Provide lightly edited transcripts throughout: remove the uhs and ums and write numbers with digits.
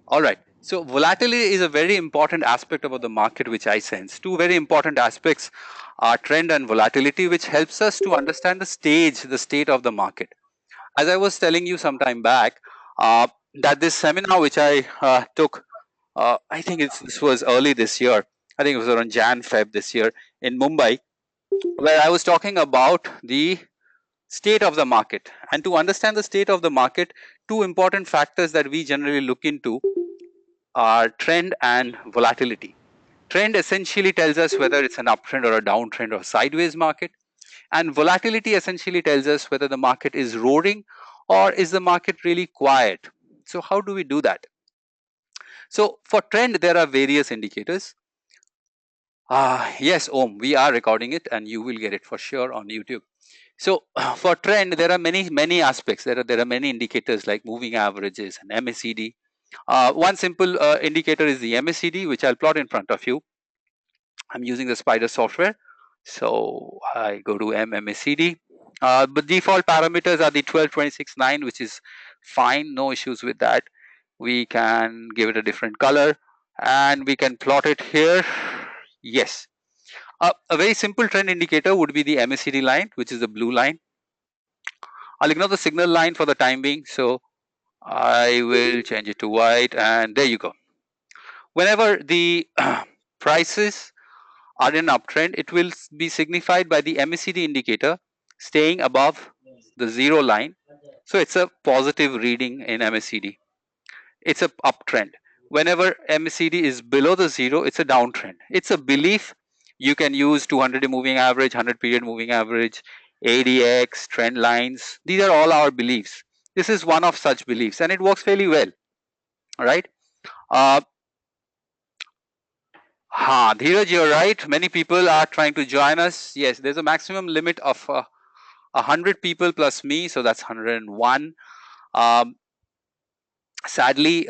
All right. So volatility is a very important aspect about the market, which I sense. Two very important aspects are trend and volatility, which helps us to understand the state of the market. As I was telling you some time back, that this seminar which I took, I think this was early this year. I think it was around Jan Feb this year in Mumbai, where I was talking about the state of the market. And to understand the state of the market, two important factors that we generally look into are trend and volatility. Trend essentially tells us whether it's an uptrend or a downtrend or sideways market, and volatility essentially tells us whether the market is roaring or is the market really quiet. So how do we do that? So for trend, there are various indicators. Yes, Om, we are recording it and you will get it for sure on YouTube. So for trend, there are many aspects. There are many indicators like moving averages and MACD. One simple indicator is the MACD, which I'll plot in front of you. I'm using the Spider software. So I go to MACD. But default parameters are the 12, 26, 9, which is fine. No issues with that. We can give it a different color and we can plot it here. Yes. A very simple trend indicator would be the MACD line, which is the blue line. I'll ignore the signal line for the time being. So I will change it to white and there you go. Whenever the prices are in an uptrend, it will be signified by the MACD indicator staying above the zero line. So it's a positive reading in MACD. It's a uptrend. Whenever MACD is below the zero, it's a downtrend. It's a belief. You can use 200-day moving average, 100-period moving average, ADX, trend lines. These are all our beliefs. This is one of such beliefs, and it works fairly well. All right. Uh, Dheeraj, you're right. Many people are trying to join us. Yes, there's a maximum limit of 100 people plus me, so that's 101. Um, Sadly,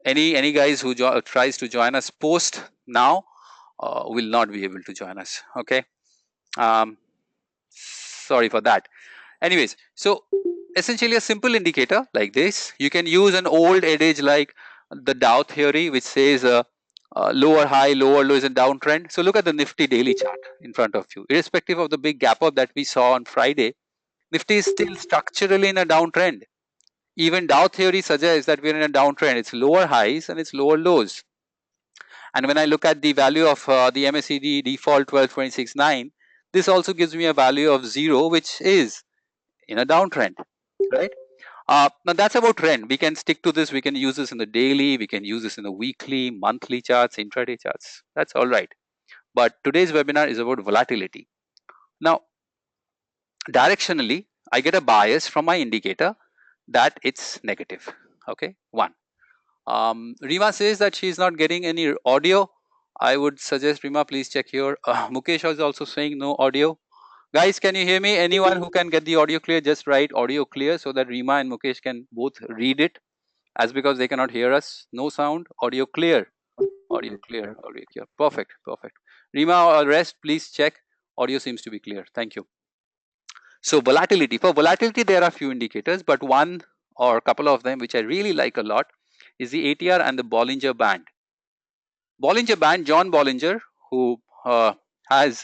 any guys who tries to join us post now will not be able to join us. Okay. Sorry for that. Anyways, so essentially a simple indicator like this. You can use an old adage like the Dow theory, which says lower high, lower low is a downtrend. So look at the Nifty daily chart in front of you. Irrespective of the big gap up that we saw on Friday, Nifty is still structurally in a downtrend. Even Dow theory suggests that we're in a downtrend. It's lower highs and it's lower lows. And when I look at the value of the MACD default 12.26.9, this also gives me a value of 0, which is in a downtrend, right? Now that's about trend. We can stick to this. We can use this in the daily. We can use this in the weekly, monthly charts, intraday charts. That's all right. But today's webinar is about volatility. Now, directionally, I get a bias from my indicator that it's negative. Okay, one. Rima says that she's not getting any audio. I would suggest Rima, please check your. Mukesh is also saying no audio. Guys, can you hear me? Anyone who can get the audio clear, just write audio clear so that Rima and Mukesh can both read it. As because they cannot hear us, no sound, audio clear, audio clear, audio clear. Perfect, perfect. Rima or rest, please check. Audio seems to be clear. Thank you. So volatility. For volatility, there are few indicators, but one or a couple of them which I really like a lot is the ATR and the Bollinger Band. Bollinger Band, John Bollinger, who has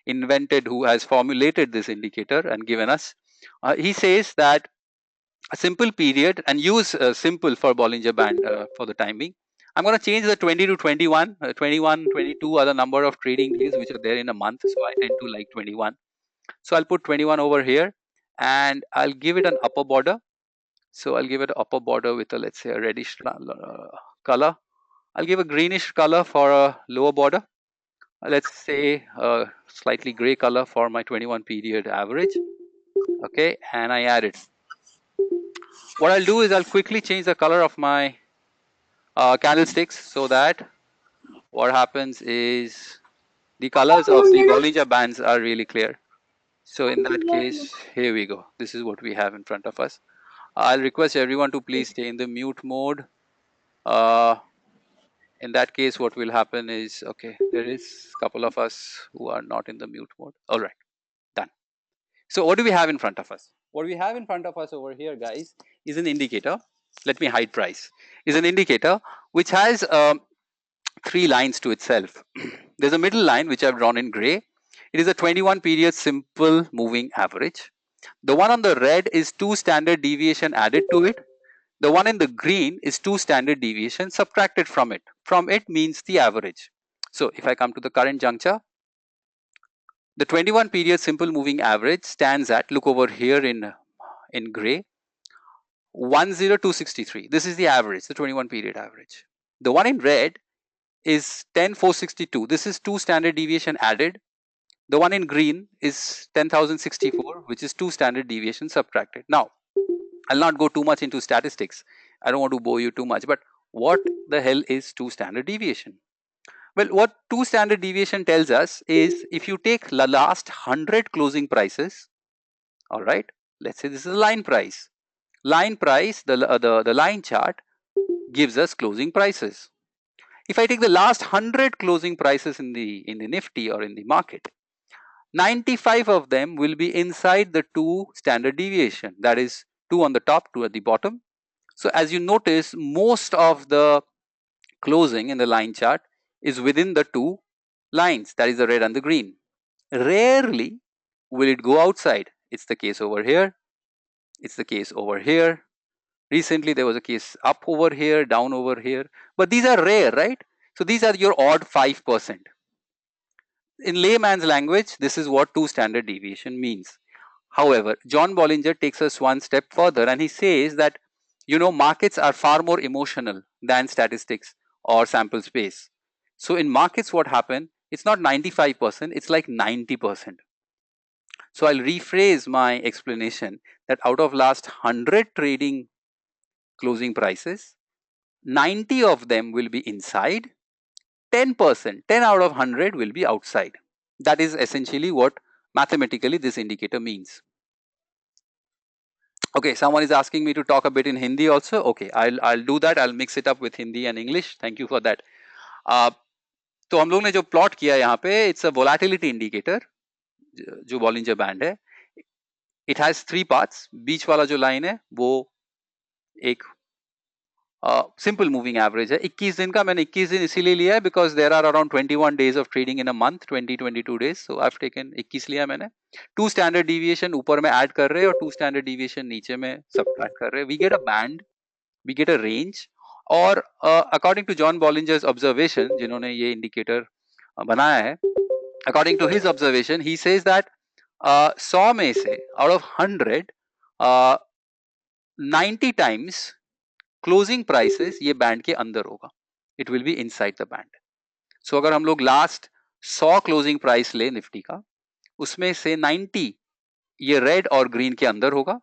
who has formulated this indicator and given us, he says that a simple period, and use simple for Bollinger Band for the time being. I'm going to change the 20 to 21. 21, 22 are the number of trading days which are there in a month. So I tend to like 21. So I'll put 21 over here and I'll give it an upper border. So I'll give it an upper border with a, let's say, a reddish color. I'll give a greenish color for a lower border. Let's say a slightly gray color for my 21 period average. Okay, and I add it. What I'll do is I'll quickly change the color of my candlesticks so that what happens is the colors of the Bollinger bands are really clear. So in that case, here we go. This is what we have in front of us. I'll request everyone to please stay in the mute mode. In that case, what will happen is, okay, there is a couple of us who are not in the mute mode. All right, done. So what do we have in front of us? What we have in front of us over here, guys, is an indicator. let me hide price, is an indicator which has 3 lines to itself. There's a middle line which I've drawn in gray. It is a 21 period simple moving average. The one on the red is 2 standard deviation added to it. The one in the green is 2 standard deviation subtracted from it. From it means the average. So if I come to the current juncture, the 21 period simple moving average stands at, look over here in gray, 10263. This is the average, the 21 period average. The one in red is 10462. This is 2 standard deviation added. The one in green is 10,064, which is 2 standard deviation subtracted. Now, I'll not go too much into statistics. I don't want to bore you too much, but what the hell is 2 standard deviation? Well, what 2 standard deviation tells us is if you take the last 100 closing prices, all right, let's say this is a line price. Line price, the line chart gives us closing prices. If I take the last 100 closing prices in the Nifty or in the market, 95 of them will be inside the 2 standard deviation. That is 2 on the top, 2 at the bottom. So as you notice, most of the closing in the line chart is within the 2 lines, that is the red and the green. Rarely will it go outside. It's the case over here. It's the case over here. Recently there was a case up over here, down over here. But these are rare, right? So these are your odd 5%. In layman's language, this is what 2 standard deviation means. However, John Bollinger takes us one step further and he says that, you know, markets are far more emotional than statistics or sample space. So in markets, what happened? It's not 95%, it's like 90%. So I'll rephrase my explanation that out of last 100 trading closing prices, 90 of them will be inside, 10%, 10 out of 100 will be outside. That is essentially what mathematically this indicator means. Okay, someone is asking me to talk a bit in Hindi also. Okay, I'll do that. I'll mix it up with Hindi and English. Thank you for that. तो हम लोग ने जो plot किया यहाँ पे, it's a volatility indicator जो Bollinger band है. It has 3 parts. बीच वाला जो लाइन है वो एक सिंपल मूविंग एवरेज है. 21 दिन का. मैंने 21 दिन इसीलिए लिया है because there are around 21 days of trading in a month, 22 days. So I have taken 21 लिया मैंने. 2 स्टैंडर्ड डिविएशन ऊपर में ऐड कर रहे हैं और 2 स्टैंडर्ड डिविएशन नीचे में सबट्रैक्ट कर रहे हैं. We get a band, we get a range. और according to John Bollinger's observation, जिन्होंने ये इंडिकेटर बनाया है, according to his observation he says that 100 में से out of 100 90 times closing prices ये बैंड के अंदर होगा. It will be inside the band. So अगर हम लोग लास्ट 100 क्लोजिंग प्राइस ले निफ्टी का, उसमें से 90 ये रेड और ग्रीन के अंदर होगा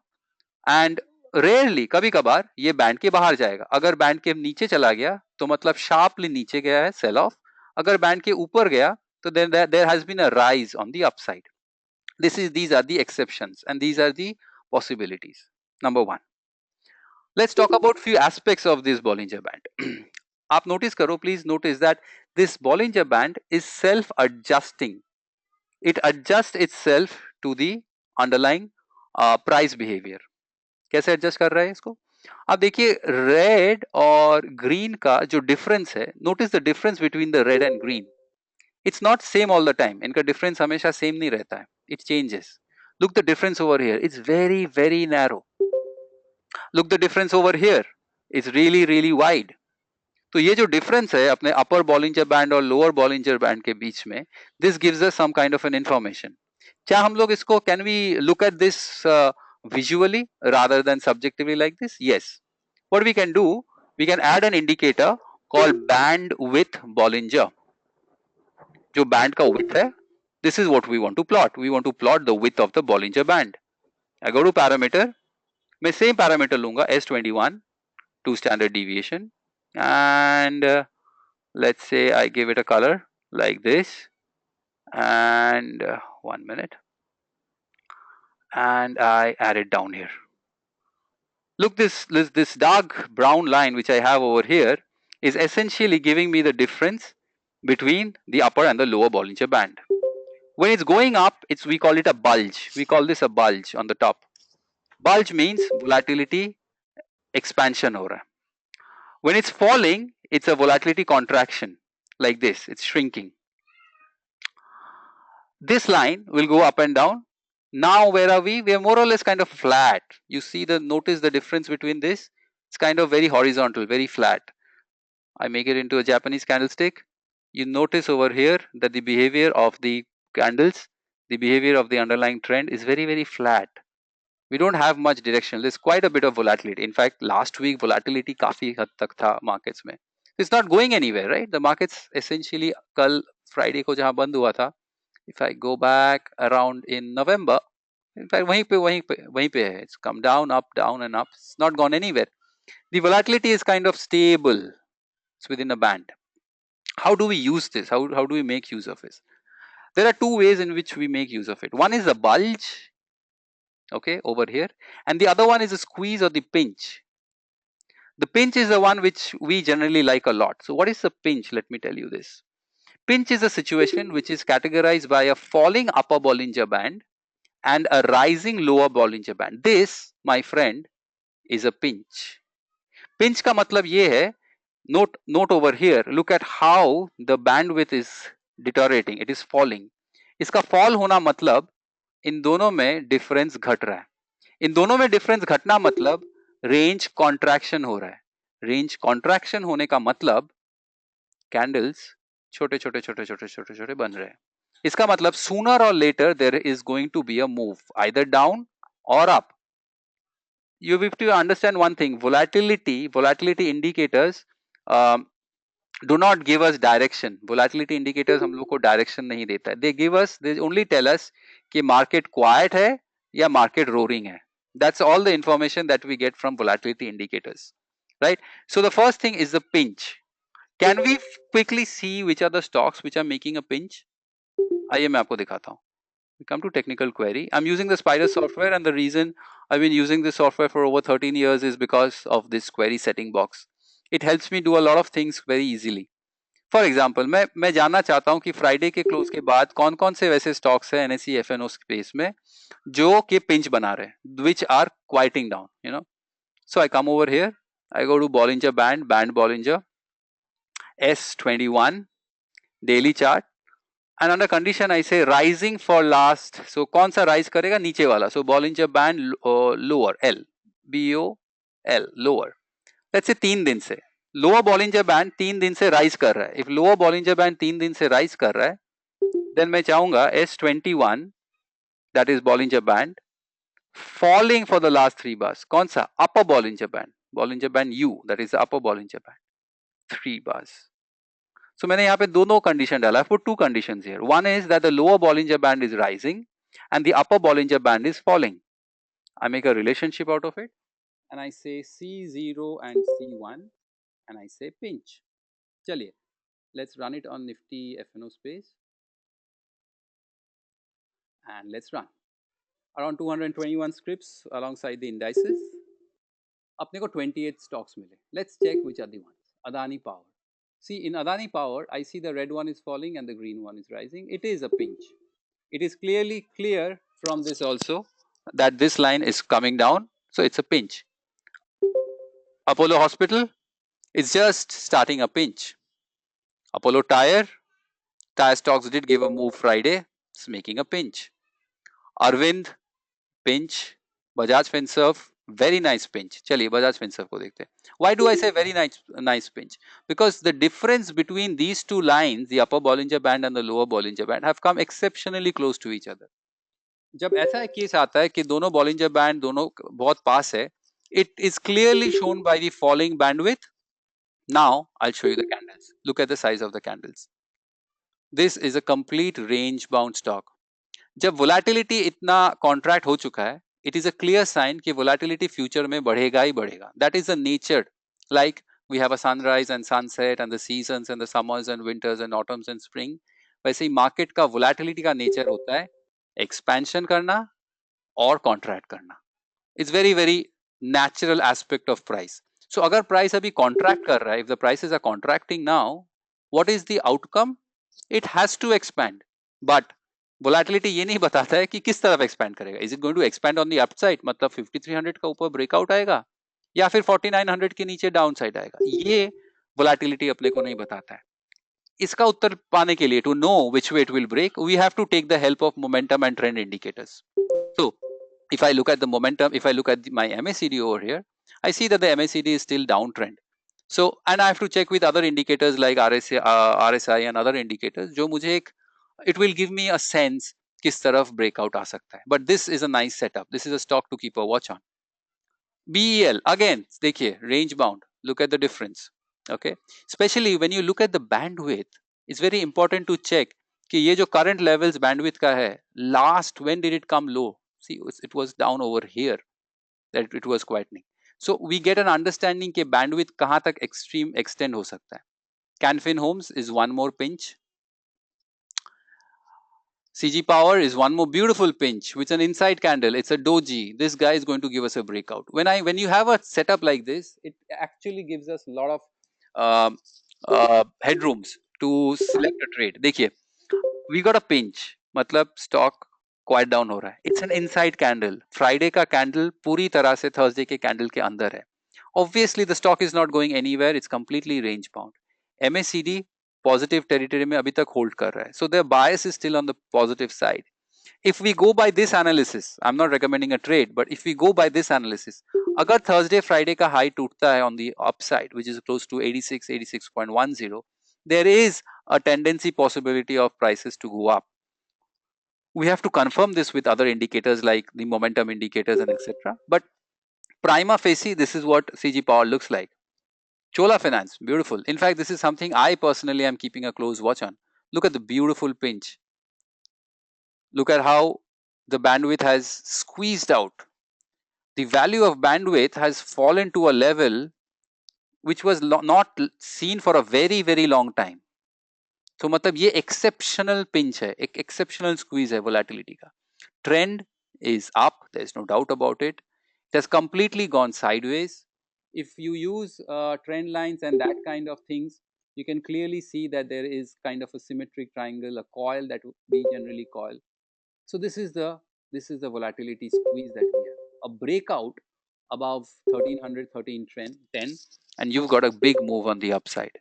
एंड रेयरली कभी कभार ये बैंड के बाहर जाएगा. अगर बैंड के नीचे चला गया तो मतलब शार्पली नीचे गया है, सेल ऑफ. अगर बैंड के ऊपर गया तो there has been a rise on the upside. these are the exceptions and these are the possibilities. Number 1. Let's talk about few aspects of this Bollinger Band. आप notice करो, please notice that this Bollinger Band is self-adjusting. It adjusts itself to the underlying price behavior. कैसे adjust कर रहा है इसको? अब देखिए red और ग्रीन का जो डिफरेंस है, notice the difference between the red and green. It's not same all the time. इनका difference हमेशा same नहीं रहता है. It changes. Look the difference over here. It's very, very narrow. Look the difference over here. It's really, really wide. तो ये जो difference है अपने अपर बॉलिंजर बैंड और लोअर बॉलिंजर बैंड के बीच में, this gives us some kind of an information. क्या हम लोग इसको, can we look at this visually rather than subjectively like this? Yes. What we can do, we can add an indicator called band width Bollinger. जो band का width है, this is what we want to plot. We want to plot the width of the Bollinger band. I go to parameter. मैं same parameter लूंगा S21, 2 standard deviation, and let's say I give it a color like this, and 1 minute, and I add it down here. Look, this dark brown line which I have over here is essentially giving me the difference between the upper and the lower Bollinger band. When it's going up, we call it a bulge. We call this a bulge on the top. Bulge means volatility expansion हो रहा है. When it's falling, it's a volatility contraction like this. It's shrinking. This line will go up and down. Now where are we? We are more or less kind of flat. You see notice the difference between this? It's kind of very horizontal, very flat. I make it into a Japanese candlestick. You notice over here that the behavior of the candles, the behavior of the underlying trend is very, very flat. We don't have much direction. There's quite a bit of volatility. In fact, last week volatility काफी हद तक था markets में. It's not going anywhere, right? The markets essentially कल Friday को जहाँ बंद हुआ था, if I go back around in November, in fact वहीं पे है. It's come down, up, down and up. It's not gone anywhere. The volatility is kind of stable. It's within a band. How do we use this? How do we make use of this? There are two ways in which we make use of it. One is the bulge, okay, over here, and the other one is a squeeze or the pinch. The pinch is the one which we generally like a lot. So what is the pinch? Let me tell you this. Pinch is a situation which is categorized by a falling upper Bollinger Band and a rising lower Bollinger Band. This, my friend, is a pinch. Pinch का मतलब ये है, note over here, look at how the bandwidth is deteriorating, it is falling. इसका fall होना मतलब इन दोनों में difference घट रहा है. इन दोनों में difference घटना मतलब range contraction हो रहा है. Range contraction होने का मतलब candles छोटे छोटे छोटे छोटे छोटे छोटे बन रहे हैं. इसका मतलब sooner or later there is going to be a move either down or up. You have to understand one thing, volatility indicators do not give us direction. Volatility indicators हम लोग को direction नहीं देता है. They only tell us कि market quiet है या market roaring है. That's all the information that we get from volatility indicators, right? So the first thing is the pinch. Can we quickly see which are the stocks which are making a pinch? आइए मैं आपको दिखाता हूँ. We come to technical query. I'm using the Spider software, and the reason I've been using this software for over 13 years is because of this query setting box. It helps me do a lot of things very easily. For example, मैं जानना चाहता हूँ कि Friday के close के बाद कौन कौन से वैसे स्टॉक्स है एनएसई एफएनओ स्पेस में जो कि पिंच बना रहे हैं, which are quieting down, you know. So I come over here, I go to Bollinger Band Bollinger, S21, daily chart, and under condition I say rising for last. So कौन सा rise करेगा? नीचे वाला. So Bollinger Band lower, L, BOL, lower. Let's say 3 दिन से lower Bollinger band 3 दिन से rise कर रहा है. इफ लोअर बॉलिंजर बैंड 3 दिन से राइज कर रहा है, देन मैं चाहूंगा S21, that is Bollinger band, falling for the last 3 bars. कौन सा? Upper Bollinger band U, that is upper Bollinger band, 3 bars. So मैंने यहाँ पे दोनों कंडीशन डाला. For 2 conditions here. One is that the lower Bollinger band is rising and the upper Bollinger band is falling. I make a relationship out of it and I say C0 and C1 and I say pinch. चलिए, let's run it on Nifty FNO space and let's run. Around 221 scripts alongside the indices. अपने को 28 stocks मिले. Let's check which are the ones. Adani Power. See, in Adani Power, I see the red one is falling and the green one is rising. It is a pinch. It is clearly clear from this also that this line is coming down. So it's a pinch. Apollo Hospital is just starting a pinch. Apollo Tire stocks did give a move Friday. It's making a pinch. Arvind, pinch. Bajaj Finserv, very nice pinch. चलिए Bajaj Finserv को देखते हैं. Why do I say very nice pinch? Because the difference between these two lines, the upper Bollinger Band and the lower Bollinger Band, have come exceptionally close to each other. जब ऐसा case आता है कि दोनों Bollinger Band दोनों बहुत पास है, it is clearly shown by the falling bandwidth. Now I'll show you the candles. Look at the size of the candles. This is a complete range bound stock. जब volatility इतना contract हो चुका है, it is a clear sign कि volatility future में बढ़ेगा ही बढ़ेगा. That is the nature. Like we have a sunrise and sunset and the seasons and the summers and winters and autumns and spring. वैसे ही market का volatility का nature होता है expansion करना और contract करना. It's very very natural aspect of price. So अगर price अभी contract कर रहा है, if the prices are contracting now, what is the outcome? It has to expand. But volatility ये नहीं बताता है कि किस तरफ expand करेगा. Is it going to expand on the upside? मतलब 5300 का ऊपर breakout आएगा या फिर 4900 के नीचे डाउन साइड आएगा, ये वोलेटिलिटी अपने को नहीं बताता है। इसका उत्तर पाने के लिए, to know which way it will break, we have to take the help of momentum and trend indicators. So if I look at the momentum, if I look at my MACD over here, I see that the MACD is still downtrend. So and I have to check with other indicators like RSI and other indicators, जो मुझे एक, it will give me a sense किस तरफ breakout आ सकता है. But this is a nice setup. This is a stock to keep a watch on. BEL again, देखिए range bound. Look at the difference. Okay, especially when you look at the bandwidth, it's very important to check कि ये जो current levels bandwidth का है, last when did it come low? See, it was down over here that it was quietening. So we get an understanding कि bandwidth कहाँ तक extreme extend हो सकता है. Canfin Homes is one more pinch. CG Power is one more beautiful pinch with an inside candle. It's a doji. This guy is going to give us a breakout. When you have a setup like this, it actually gives us a lot of headrooms to select a trade. देखिए, we got a pinch. मतलब stock quiet down हो रहा है. It's an inside candle. Friday का candle पूरी तरह से Thursday के candle के अंदर है. Obviously, the stock is not going anywhere. It's completely range bound. MACD positive territory में अभी तक hold कर रहा है. So the bias is still on the positive side. If we go by this analysis, I'm not recommending a trade, but if we go by this analysis, अगर Thursday, Friday का high टूटता है on the upside, which is close to 86, 86.10, there is a tendency possibility of prices to go up. We have to confirm this with other indicators like the momentum indicators and etc. But prima facie, this is what CG Power looks like. Chola Finance, beautiful. In fact, this is something I personally am keeping a close watch on. Look at the beautiful pinch. Look at how the bandwidth has squeezed out. The value of bandwidth has fallen to a level which was not seen for a very, very long time. तो मतलब ये exceptional pinch है, एक exceptional squeeze है volatility का. Trend is up, there is no doubt about it. It has completely gone sideways. If you use trend lines and that kind of things, you can clearly see that there is kind of a symmetric triangle, a coil that we generally coil. So this is the volatility squeeze that we have. A breakout above 1300, 1310, and you've got a big move on the upside.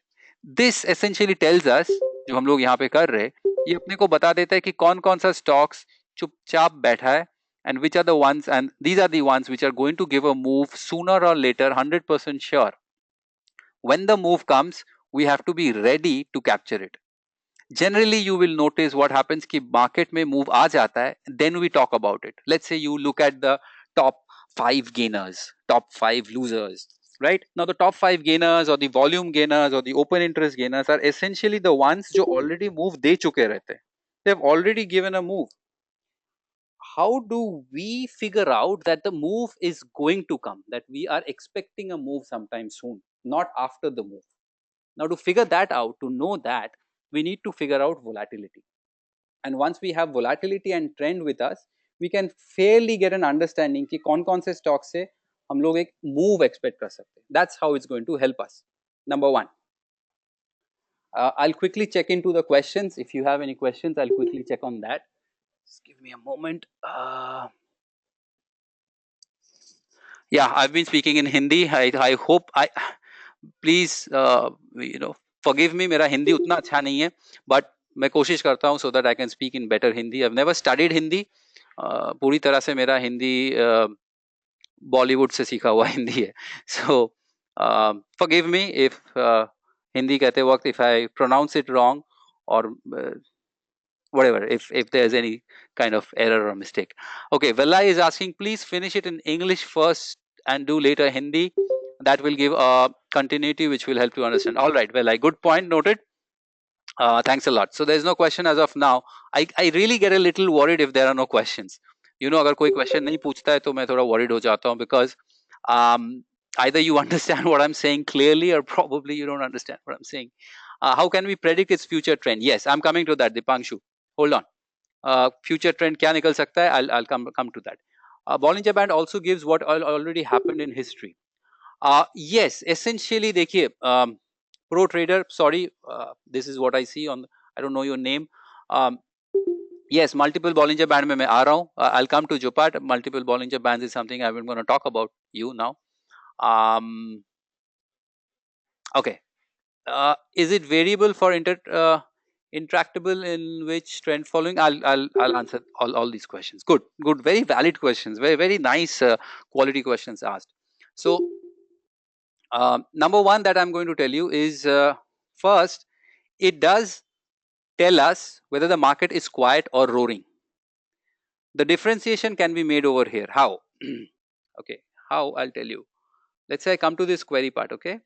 This essentially tells us, जो हम लोग यहाँ पे कर रहे, ये अपने को बता देता है कि कौन कौन सा stocks चुपचाप बैठा है, and which are the ones, and these are the ones which are going to give a move sooner or later, 100% sure. When the move comes, we have to be ready to capture it. Generally, you will notice what happens कि market में move आ जाता है, then we talk about it. Let's say you look at the top 5 gainers, top 5 losers, right? Now the top 5 gainers or the volume gainers or the open interest gainers are essentially the ones जो already move दे चुके रहते हैं. They have already given a move. How do we figure out that the move is going to come, that we are expecting a move sometime soon, not after the move? Now to figure that out, to know that, we need to figure out volatility. And once we have volatility and trend with us, we can fairly get an understanding कि कौन-कौन से stocks से हम लोग एक move expect कर सकते हैं. That's how it's going to help us. Number one. I'll quickly check into the questions. If you have any questions, I'll quickly check on that. Just give me a moment. Yeah, I've been speaking in Hindi. I hope please forgive me. मेरा हिंदी उतना अच्छा नहीं है, but मैं कोशिश करता हूँ so that I can speak in better Hindi. I've never studied Hindi. पूरी तरह से मेरा हिंदी बॉलीवुड से सीखा हुआ हिंदी है. So forgive me if Hindi कहते वक्त if I pronounce it wrong or whatever, if there's any kind of error or mistake. Okay, Vella is asking, please finish it in English first and do later Hindi. That will give a continuity which will help to understand. All right, Vella, good point, noted. Thanks a lot. So there's no question as of now. I really get a little worried if there are no questions. अगर कोई question नहीं पूछता है तो मैं थोड़ा worried हो जाता हूँ, because either you understand what I'm saying clearly or probably you don't understand what I'm saying. How can we predict its future trend? Yes, I'm coming to that, Dipanshu. Hold on. Future trend क्या निकल सकता है? I'll come to that. Bollinger Band also gives what already happened in history. Yes, essentially देखिए, pro trader, sorry, this is what I see on, I don't know your name. Yes, multiple Bollinger Band में मैं आ रहा हूँ. I'll come to Jopat. Multiple Bollinger Bands is something I'm going to talk about you now. Okay. Is it variable for intractable in which trend following? I'll answer all these questions. Good, good, very valid questions. Very nice quality questions asked. So number one that I'm going to tell you is first, it does tell us whether the market is quiet or roaring. The differentiation can be made over here. How? Okay, how, I'll tell you. Let's say I come to this query part, okay,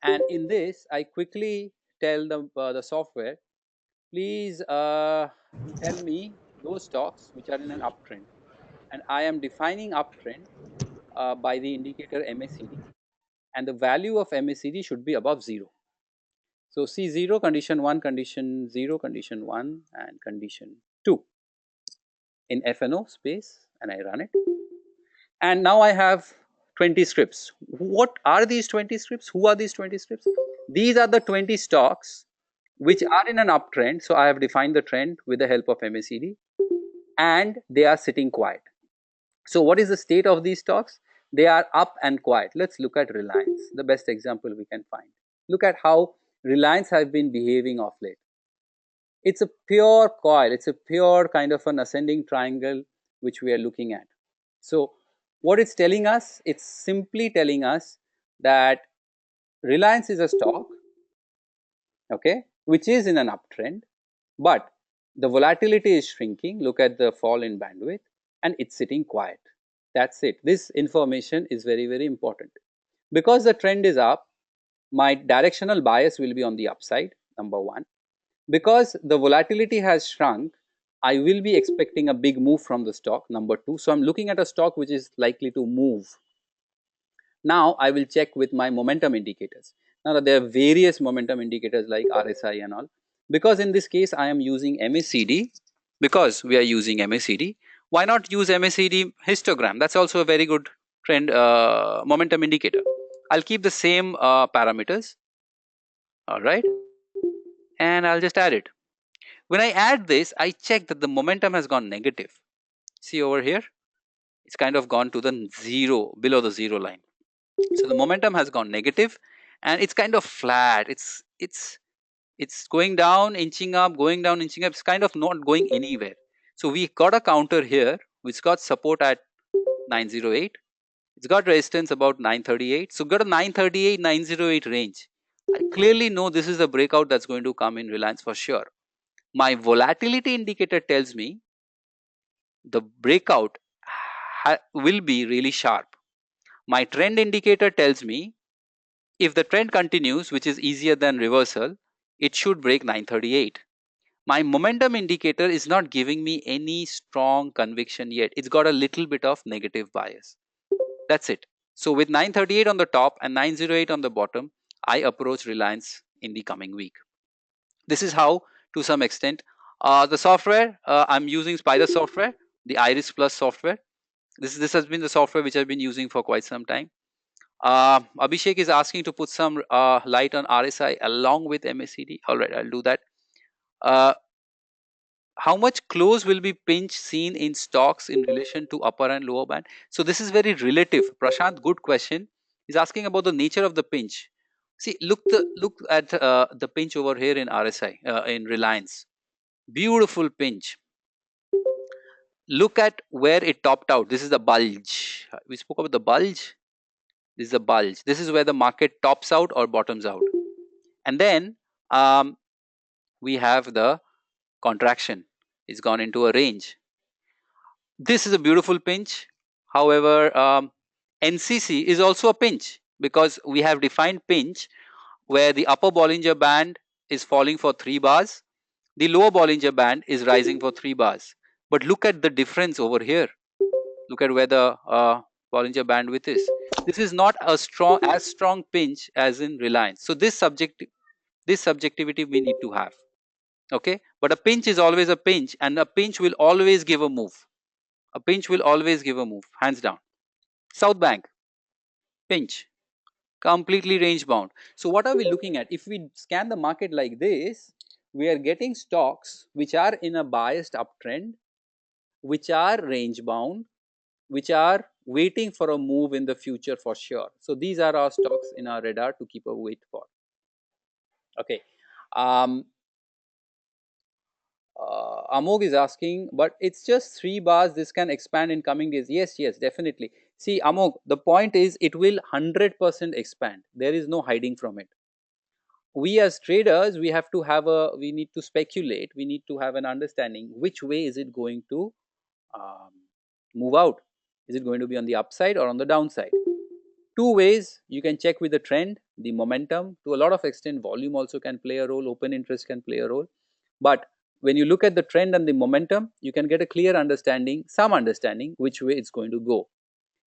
and in this I quickly tell the software, please tell me those stocks which are in an uptrend, and I am defining uptrend by the indicator MACD, and the value of MACD should be above 0. So see 0, condition 1, condition 0, condition 1 and condition 2 in FNO space, and I run it, and now I have 20 scripts. What are these 20 scripts? Who are these 20 scripts? These are the 20 stocks which are in an uptrend. So I have defined the trend with the help of MACD, and they are sitting quiet. So what is the state of these stocks? They are up and quiet. Let's look at Reliance, the best example we can find. Look at how Reliance has been behaving of late. It's a pure coil, it's a pure kind of an ascending triangle which we are looking at. So what it's telling us, it's simply telling us that Reliance is a stock, okay, which is in an uptrend, but the volatility is shrinking. Look at the fall in bandwidth, and it's sitting quiet. That's it. This information is very important. Because the trend is up, my directional bias will be on the upside, number one. Because the volatility has shrunk, I will be expecting a big move from the stock, number two. So I'm looking at a stock which is likely to move. Now I will check with my momentum indicators. Now there are various momentum indicators like RSI and all. Because in this case I am using MACD, because we are using MACD, why not use MACD histogram? That's also a very good trend momentum indicator. I'll keep the same parameters, alright, and I'll just add it. When I add this, I check that the momentum has gone negative. See over here, it's kind of gone to the 0, below the 0 line. So the momentum has gone negative, and it's kind of flat. It's going down, inching up, going down, inching up. It's kind of not going anywhere. So we got a counter here which got support at 908. It's got resistance about 938. So got a 938, 908 range. I clearly know this is the breakout that's going to come in Reliance for sure. My volatility indicator tells me the breakout will be really sharp. My trend indicator tells me if the trend continues, which is easier than reversal, it should break 938. My momentum indicator is not giving me any strong conviction yet. It's got a little bit of negative bias. That's it. So with 938 on the top and 908 on the bottom, I approach Reliance in the coming week. This is how, to some extent, the software, I'm using Spider software, the Iris Plus software. This has been the software which I've been using for quite some time. Abhishek is asking to put some light on RSI along with MACD. All right, I'll do that. How much close will be pinch seen in stocks in relation to upper and lower band? So this is very relative. Prashant, good question. He's asking about the nature of the pinch. See, look at the pinch over here in RSI, in Reliance. Beautiful pinch. Look at where it topped out. This is the bulge. We spoke about the bulge. This is the bulge. This is where the market tops out or bottoms out. And then we have the contraction. It's gone into a range. This is a beautiful pinch. However, NCC is also a pinch because we have defined pinch where the upper Bollinger band is falling for 3 bars, the lower Bollinger band is rising for 3 bars. But look at the difference over here. Look at where the Bollinger bandwidth is. This is not a strong pinch as in Reliance. So this subjectivity we need to have. Okay, but a pinch is always a pinch, and a pinch will always give a move. A pinch will always give a move, hands down. South Bank, pinch, completely range bound. So what are we looking at? If we scan the market like this, we are getting stocks which are in a biased uptrend, which are range bound, which are waiting for a move in the future for sure. So these are our stocks in our radar to keep a wait for. Okay. Um, Amog is asking, but it's just 3 bars. This can expand in coming days. Yes, yes, definitely. See, Amog, the point is it will 100% expand. There is no hiding from it. We as traders, we need to speculate. We need to have an understanding which way is it going to um, move out. Is it going to be on the upside or on the downside? Two ways you can check with the trend, the momentum. To a lot of extent, volume also can play a role, open interest can play a role. But when you look at the trend and the momentum, you can get a clear understanding, some understanding which way it's going to go.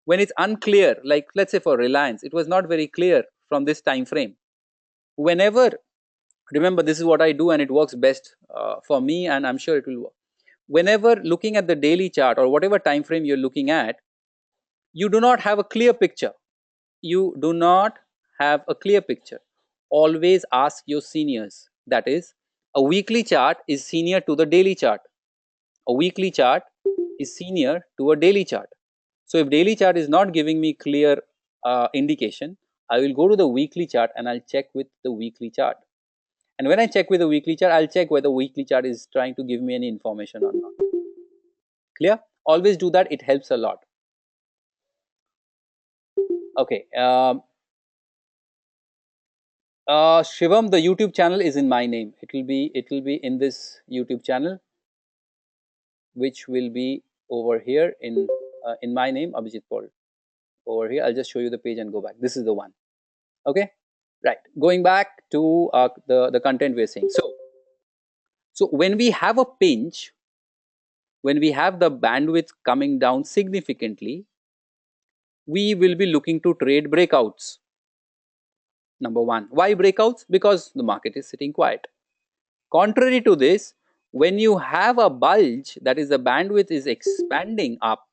When it's unclear, like let's say for Reliance, it was not very clear from this time frame. Whenever, remember, this is what I do and it works best for me, and I'm sure it will work. Whenever looking at the daily chart or whatever time frame you're looking at, you do not have a clear picture. You do not have a clear picture. Always ask your seniors. That is, a weekly chart is senior to the daily chart. A weekly chart is senior to a daily chart. So if daily chart is not giving me clear indication, I will go to the weekly chart and I'll check with the weekly chart. And when I check with the weekly chart, I'll check whether weekly chart is trying to give me any information or not. Clear? Always do that. It helps a lot. Okay. Shivam, the YouTube channel is in my name. It will be in this YouTube channel, which will be over here in my name, Abhijit Paul. Over here, I'll just show you the page and go back. This is the one. Okay, right. Going back to the content we're saying. So when we have a pinch, when we have the bandwidth coming down significantly, we will be looking to trade breakouts. Number one, why breakouts? Because the market is sitting quiet. Contrary to this, when you have a bulge, that is the bandwidth is expanding up,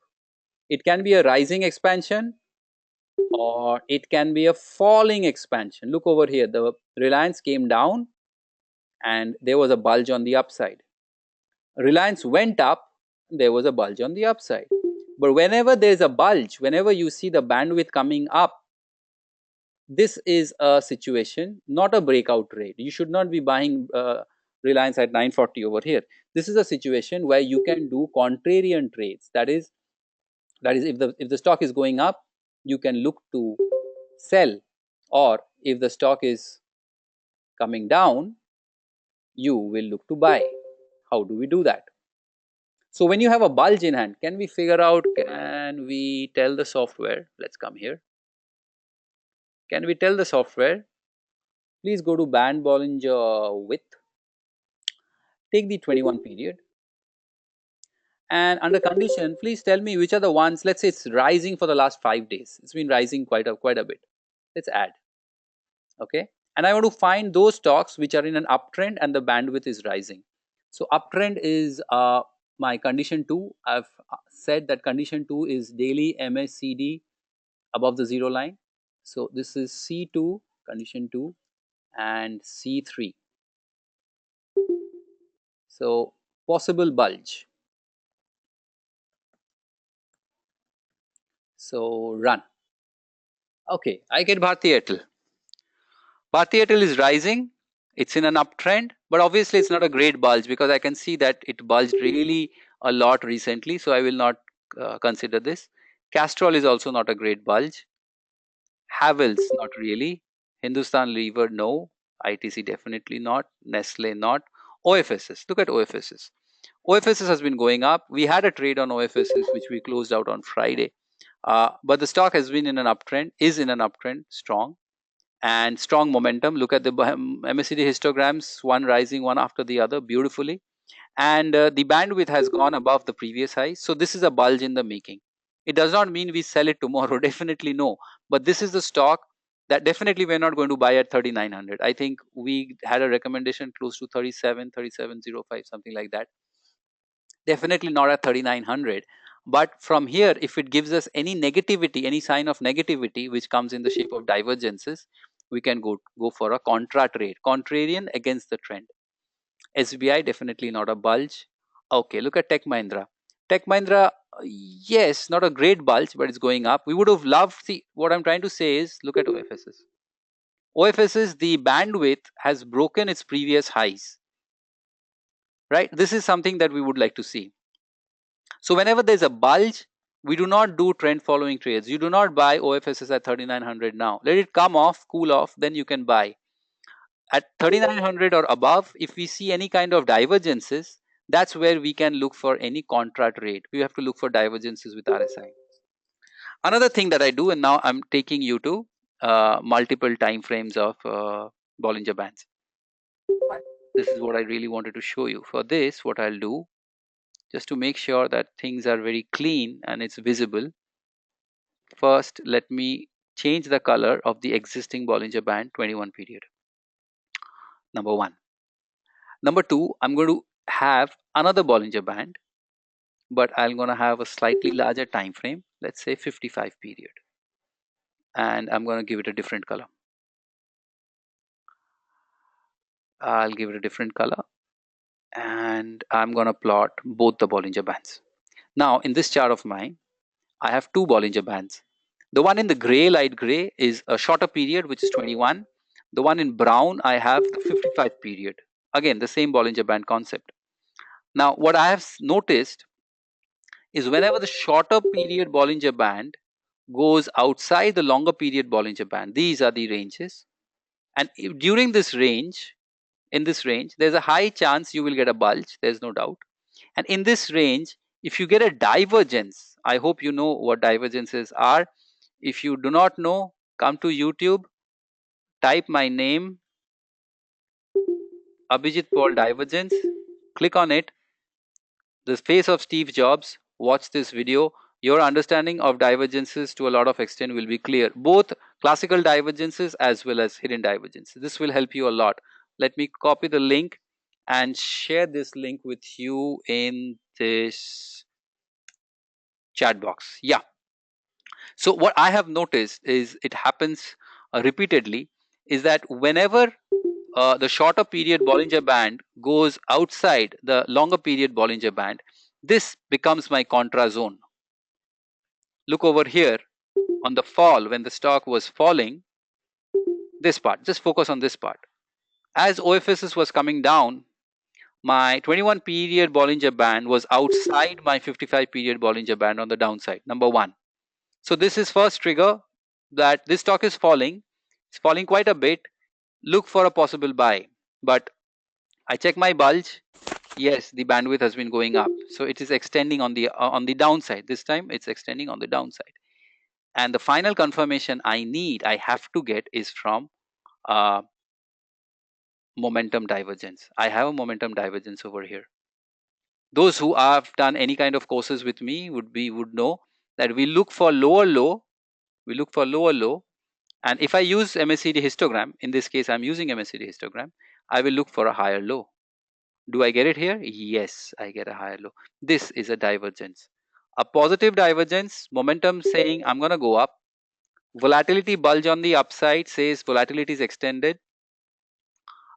it can be a rising expansion or it can be a falling expansion. Look over here, the Reliance came down and there was a bulge on the upside. Reliance went up, there was a bulge on the upside. But whenever there is a bulge, whenever you see the bandwidth coming up, this is a situation, not a breakout trade. You should not be buying Reliance at 940 over here. This is a situation where you can do contrarian trades. That is if the stock is going up, you can look to sell, or if the stock is coming down, you will look to buy. How do we do that? So when you have a bulge in hand, can we figure out, can we tell the software, let's come here, can we tell the software, please go to band Bollinger width, take the 21 period, and under condition, please tell me which are the ones, let's say it's rising for the last 5 days, it's been rising quite a bit, let's add. Okay, and I want to find those stocks which are in an uptrend and the bandwidth is rising. So uptrend is my condition 2. I've said that condition 2 is daily MACD above the 0 line. So this is C2, condition 2, and C3. So possible bulge. So run. Okay, I get Bharti Airtel. Bharti Airtel is rising. It's in an uptrend, but obviously it's not a great bulge because I can see that it bulged really a lot recently. So I will not consider this. Castrol is also not a great bulge. Havels, not really. Hindustan Lever, no. ITC, definitely not. Nestle, not. OFSS, look at OFSS. OFSS has been going up. We had a trade on OFSS, which we closed out on Friday. But the stock has been in an uptrend, is in an uptrend, strong, and strong momentum. Look at the MACD histograms, one rising, one after the other, beautifully. And the bandwidth has gone above the previous high. So this is a bulge in the making. It does not mean we sell it tomorrow, definitely no. But this is the stock that definitely we're not going to buy at 3900. I think we had a recommendation close to 37, 3705, something like that. Definitely not at 3900. But from here, if it gives us any negativity, any sign of negativity, which comes in the shape of divergences, we can go for a contra trade, contrarian against the trend. SBI, definitely not a bulge. Okay, look at Tech Mahindra. Tech Mahindra, yes, not a great bulge, but it's going up. We would have loved the, what I'm trying to say is, look at OFSs. OFSs, the bandwidth has broken its previous highs, right? This is something that we would like to see. So whenever there's a bulge, we do not do trend following trades. You do not buy OFSs at 3900 now. Let it come off, cool off, then you can buy. At 3900 or above, if we see any kind of divergences, that's where we can look for any contra trade. We have to look for divergences with RSI. Another thing that I do, and now I'm taking you to multiple time frames of Bollinger Bands. This is what I really wanted to show you. For this, what I'll do, just to make sure that things are very clean and it's visible, first let me change the color of the existing Bollinger Band 21 period. Number one. Number two, I'm going to have another Bollinger Band, but I'm going to have a slightly larger time frame, let's say 55 period, and I'm going to give it a different color. I'll give it a different color, and I'm going to plot both the Bollinger Bands. Now in this chart of mine, I have two Bollinger Bands. The one in the gray, light gray, is a shorter period, which is 21. The one in brown, I have the 55 period. Again, the same Bollinger Band concept. Now what I have noticed is whenever the shorter period Bollinger Band goes outside the longer period Bollinger Band, these are the ranges, and during this range, in this range, there's a high chance you will get a bulge, there's no doubt. And in this range, if you get a divergence, I hope you know what divergences are. If you do not know, come to YouTube, type my name, Abhijit Paul Divergence, click on it, the face of Steve Jobs, watch this video. Your understanding of divergences to a lot of extent will be clear, both classical divergences as well as hidden divergences. This will help you a lot. Let me copy the link and share this link with you in this chat box. Yeah. So what I have noticed is it happens repeatedly, is that whenever the shorter period Bollinger Band goes outside the longer period Bollinger Band, this becomes my contra zone. Look over here on the fall, when the stock was falling, this part, just focus on this part. As OFSS was coming down, my 21 period Bollinger Band was outside my 55 period Bollinger Band on the downside, number one. So this is first trigger that this stock is falling. It's falling quite a bit. Look for a possible buy. But I check my bulge. Yes, the bandwidth has been going up. So it is extending on the downside. This time it's extending on the downside. And the final confirmation I have to get is from momentum divergence. I have a momentum divergence over here. Those who have done any kind of courses with me would know that we look for lower low. We look for lower low. And if I use MACD histogram, in this case I'm using MACD histogram, I will look for a higher low. Do I get it here? Yes, I get a higher low. This is a divergence. A positive divergence, momentum saying I'm going to go up. Volatility bulge on the upside says volatility is extended.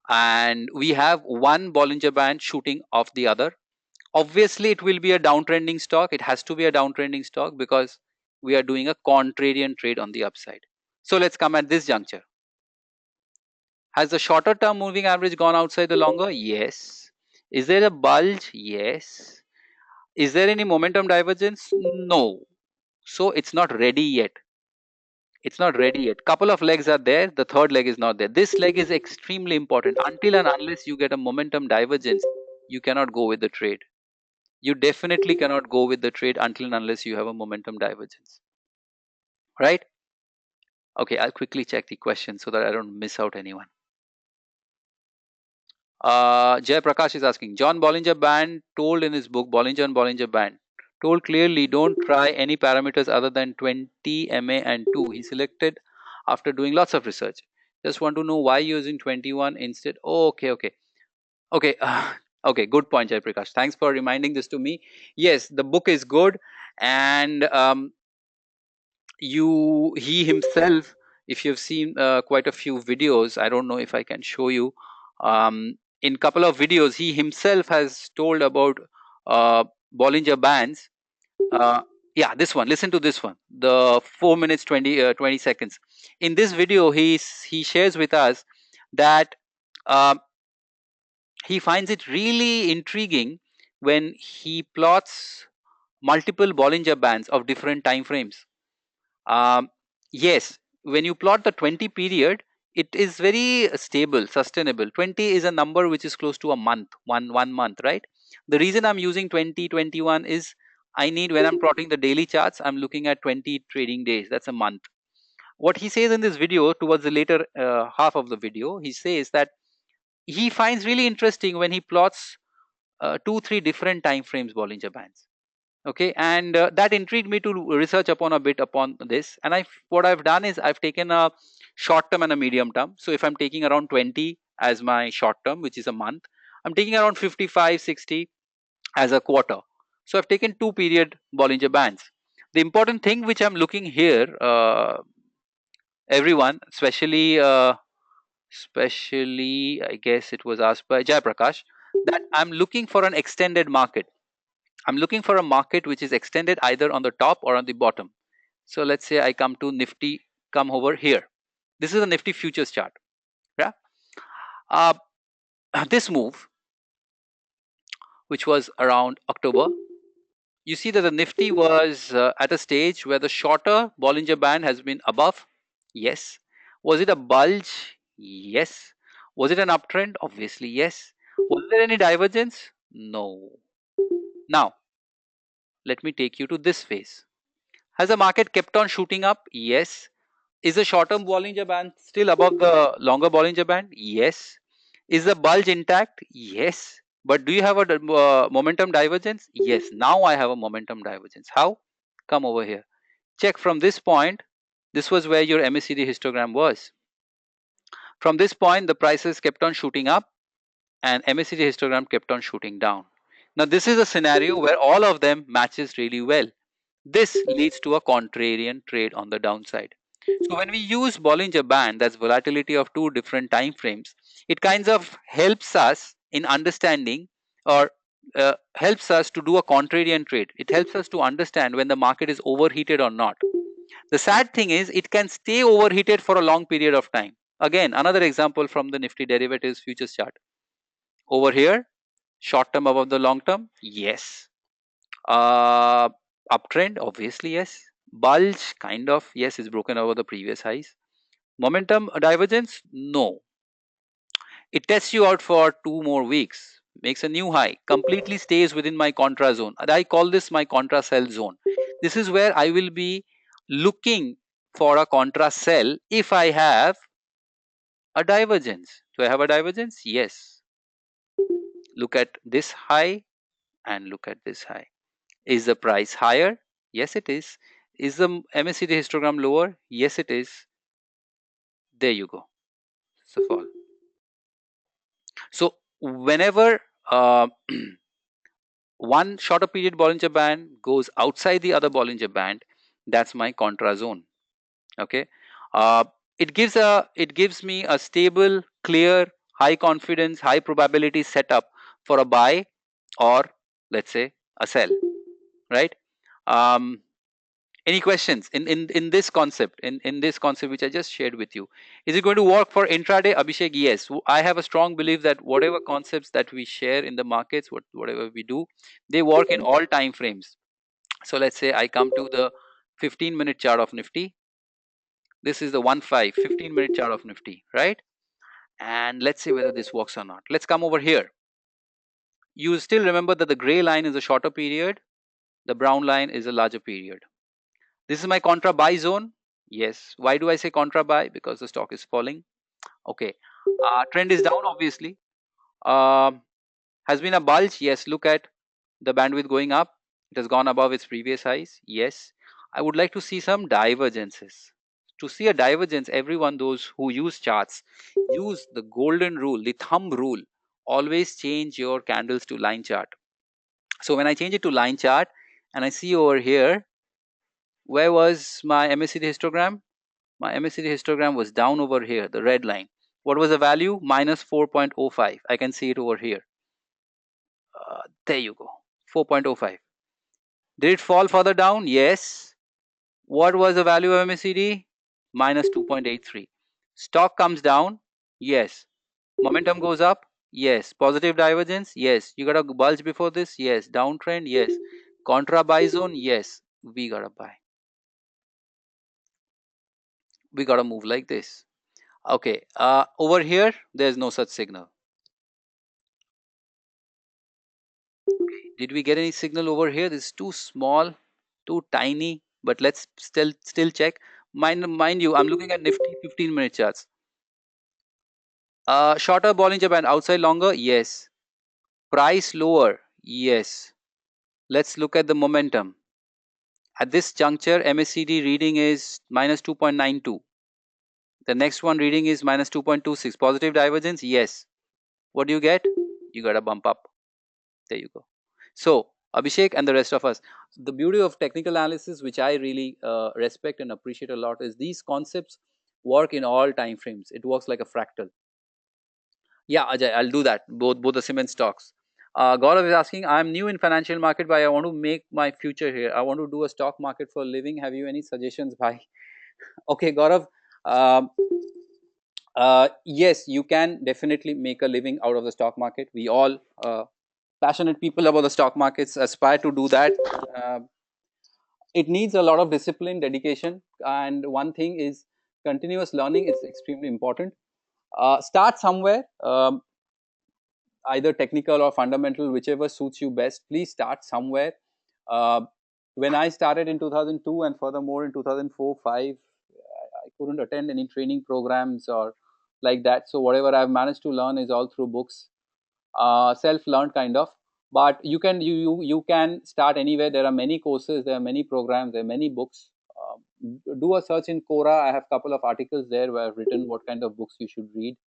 And we have one Bollinger Band shooting off the other. Obviously, it will be a downtrending stock. It has to be a downtrending stock because we are doing a contrarian trade on the upside. So let's come at this juncture. Has the shorter term moving average gone outside the longer? Yes. Is there a bulge? Yes. Is there any momentum divergence? No. So it's not ready yet. It's not ready yet. Couple of legs are there. The third leg is not there. This leg is extremely important. Until and unless you get a momentum divergence, you cannot go with the trade. You definitely cannot go with the trade until and unless you have a momentum divergence. Right? Okay, I'll quickly check the question so that I don't miss out anyone. Jay Prakash is asking, John Bollinger Band told in his book, Bollinger and Bollinger Band, told clearly don't try any parameters other than 20, MA and 2. He selected after doing lots of research. Just want to know why using 21 instead. Oh, okay. Okay, good point, Jay Prakash. Thanks for reminding this to me. Yes, the book is good, and he himself, if you've seen quite a few videos, I don't know if I can show you, in couple of videos he himself has told about Bollinger Bands. Yeah, this one. Listen to this one. The 4 minutes 20 seconds. In this video, he shares with us that uh, he finds it really intriguing when he plots multiple Bollinger Bands of different time frames. Um, yes, when you plot the 20 period, it is very stable, sustainable. 20 is a number which is close to a month, one month, right? The reason I'm using 20, 21 is I need, when I'm plotting the daily charts, I'm looking at 20 trading days. That's a month. What he says in this video, towards the later half of the video, he says that he finds really interesting when he plots 2, 3 different time frames Bollinger Bands. Okay, and that intrigued me to research upon a bit upon this. And what I've done is I've taken a short term and a medium term. So if I'm taking around 20 as my short term, which is a month, I'm taking around 55, 60 as a quarter. So I've taken 2 period Bollinger Bands. The important thing which I'm looking here, everyone, especially I guess it was asked by Jai Prakash, that I'm looking for an extended market. I'm looking for a market which is extended either on the top or on the bottom. So let's say I come to Nifty, come over here. This is a Nifty futures chart. Yeah. Uh, this move, which was around October, you see that the Nifty was at a stage where the shorter Bollinger Band has been above. Yes. Was it a bulge? Yes. Was it an uptrend? Obviously, yes. Was there any divergence? No. Now, let me take you to this phase. Has the market kept on shooting up? Yes. Is the short-term Bollinger Band still above the longer Bollinger Band? Yes. Is the bulge intact? Yes. But do you have a momentum divergence? Yes. Now I have a momentum divergence. How? Come over here. Check from this point. This was where your MACD histogram was. From this point, the prices kept on shooting up and MACD histogram kept on shooting down. Now, this is a scenario where all of them matches really well. This leads to a contrarian trade on the downside. So when we use Bollinger Band, that's volatility of 2 different time frames, it kind of helps us in understanding, or helps us to do a contrarian trade. It helps us to understand when the market is overheated or not. The sad thing is it can stay overheated for a long period of time. Again, another example from the Nifty derivatives futures chart. Over here, short term above the long term, yes. Uh, Uptrend, obviously, yes. Bulge, kind of, yes, is broken over the previous highs. Momentum divergence, no. It tests you out for 2 more weeks, makes a new high, completely stays within my contra zone. And I call this my contra sell zone. This is where I will be looking for a contra sell if I have a divergence. Do I have a divergence? Yes. Look at this high and look at this high. Is the price higher? Yes, it is. Is the MACD histogram lower? Yes, it is. There you go. It's a fall. So whenever one shorter period Bollinger Band goes outside the other Bollinger Band, that's my contra zone. Okay, uh, it gives me a stable, clear, high confidence, high probability setup for a buy or let's say a sell. Right? Um, Any questions in this concept, in this concept which I just shared with you? Is it going to work for intraday? Abhishek, yes. I have a strong belief that whatever concepts that we share in the markets, whatever we do, they work in all time frames. So let's say I come to the 15-minute chart of Nifty. This is the 15-minute chart of Nifty, right? And let's see whether this works or not. Let's come over here. You still remember that the gray line is a shorter period, the brown line is a larger period. This is my contra buy zone. Yes. Why do I say contra buy? Because the stock is falling. Okay. Trend is down, obviously. Has been a bulge. Yes. Look at the bandwidth going up. It has gone above its previous highs. Yes. I would like to see some divergences. To see a divergence, everyone, those who use charts, use the golden rule, the thumb rule. Always change your candles to line chart. So when I change it to line chart and I see over here, where was my MACD histogram? My MACD histogram was down over here, the red line. What was the value? Minus 4.05. I can see it over here. There you go. 4.05. Did it fall further down? Yes. What was the value of MACD? Minus 2.83. Stock comes down? Yes. Momentum goes up? Yes. Positive divergence? Yes. You got a bulge before this? Yes. Downtrend? Yes. Contra buy zone? Yes. We got to buy. We got to move like this. Okay. Over here, there's no such signal. Did we get any signal over here? This is too small, too tiny, but let's still check. Mind you, I'm looking at Nifty 15-minute charts. Shorter Bollinger Band, outside longer? Yes. Price lower? Yes. Let's look at the momentum. At this juncture, MACD reading is minus 2.92. The next one reading is minus 2.26. Positive divergence? Yes. What do you get? You got a bump up. There you go. So, Abhishek and the rest of us, the beauty of technical analysis, which I really respect and appreciate a lot, is these concepts work in all time frames. It works like a fractal. Yeah, Ajay, I'll do that. Both the cement stocks. Gaurav is asking, I'm new in financial market, but I want to make my future here. I want to do a stock market for a living. Have you any suggestions, bhai? Okay, Gaurav. Um, yes, you can definitely make a living out of the stock market. We all passionate people about the stock markets aspire to do that. Uh, it needs a lot of discipline, dedication, and one thing is continuous learning is extremely important. Start somewhere. Either technical or fundamental, whichever suits you best. Please start somewhere. Uh, when I started in 2002 and furthermore in 2004, 5, I couldn't attend any training programs or like that. So whatever I've managed to learn is all through books, self-learned kind of. But you can start anywhere. There are many courses, there are many programs, there are many books. Do a search in Quora. I have a couple of articles there where I've written what kind of books you should read.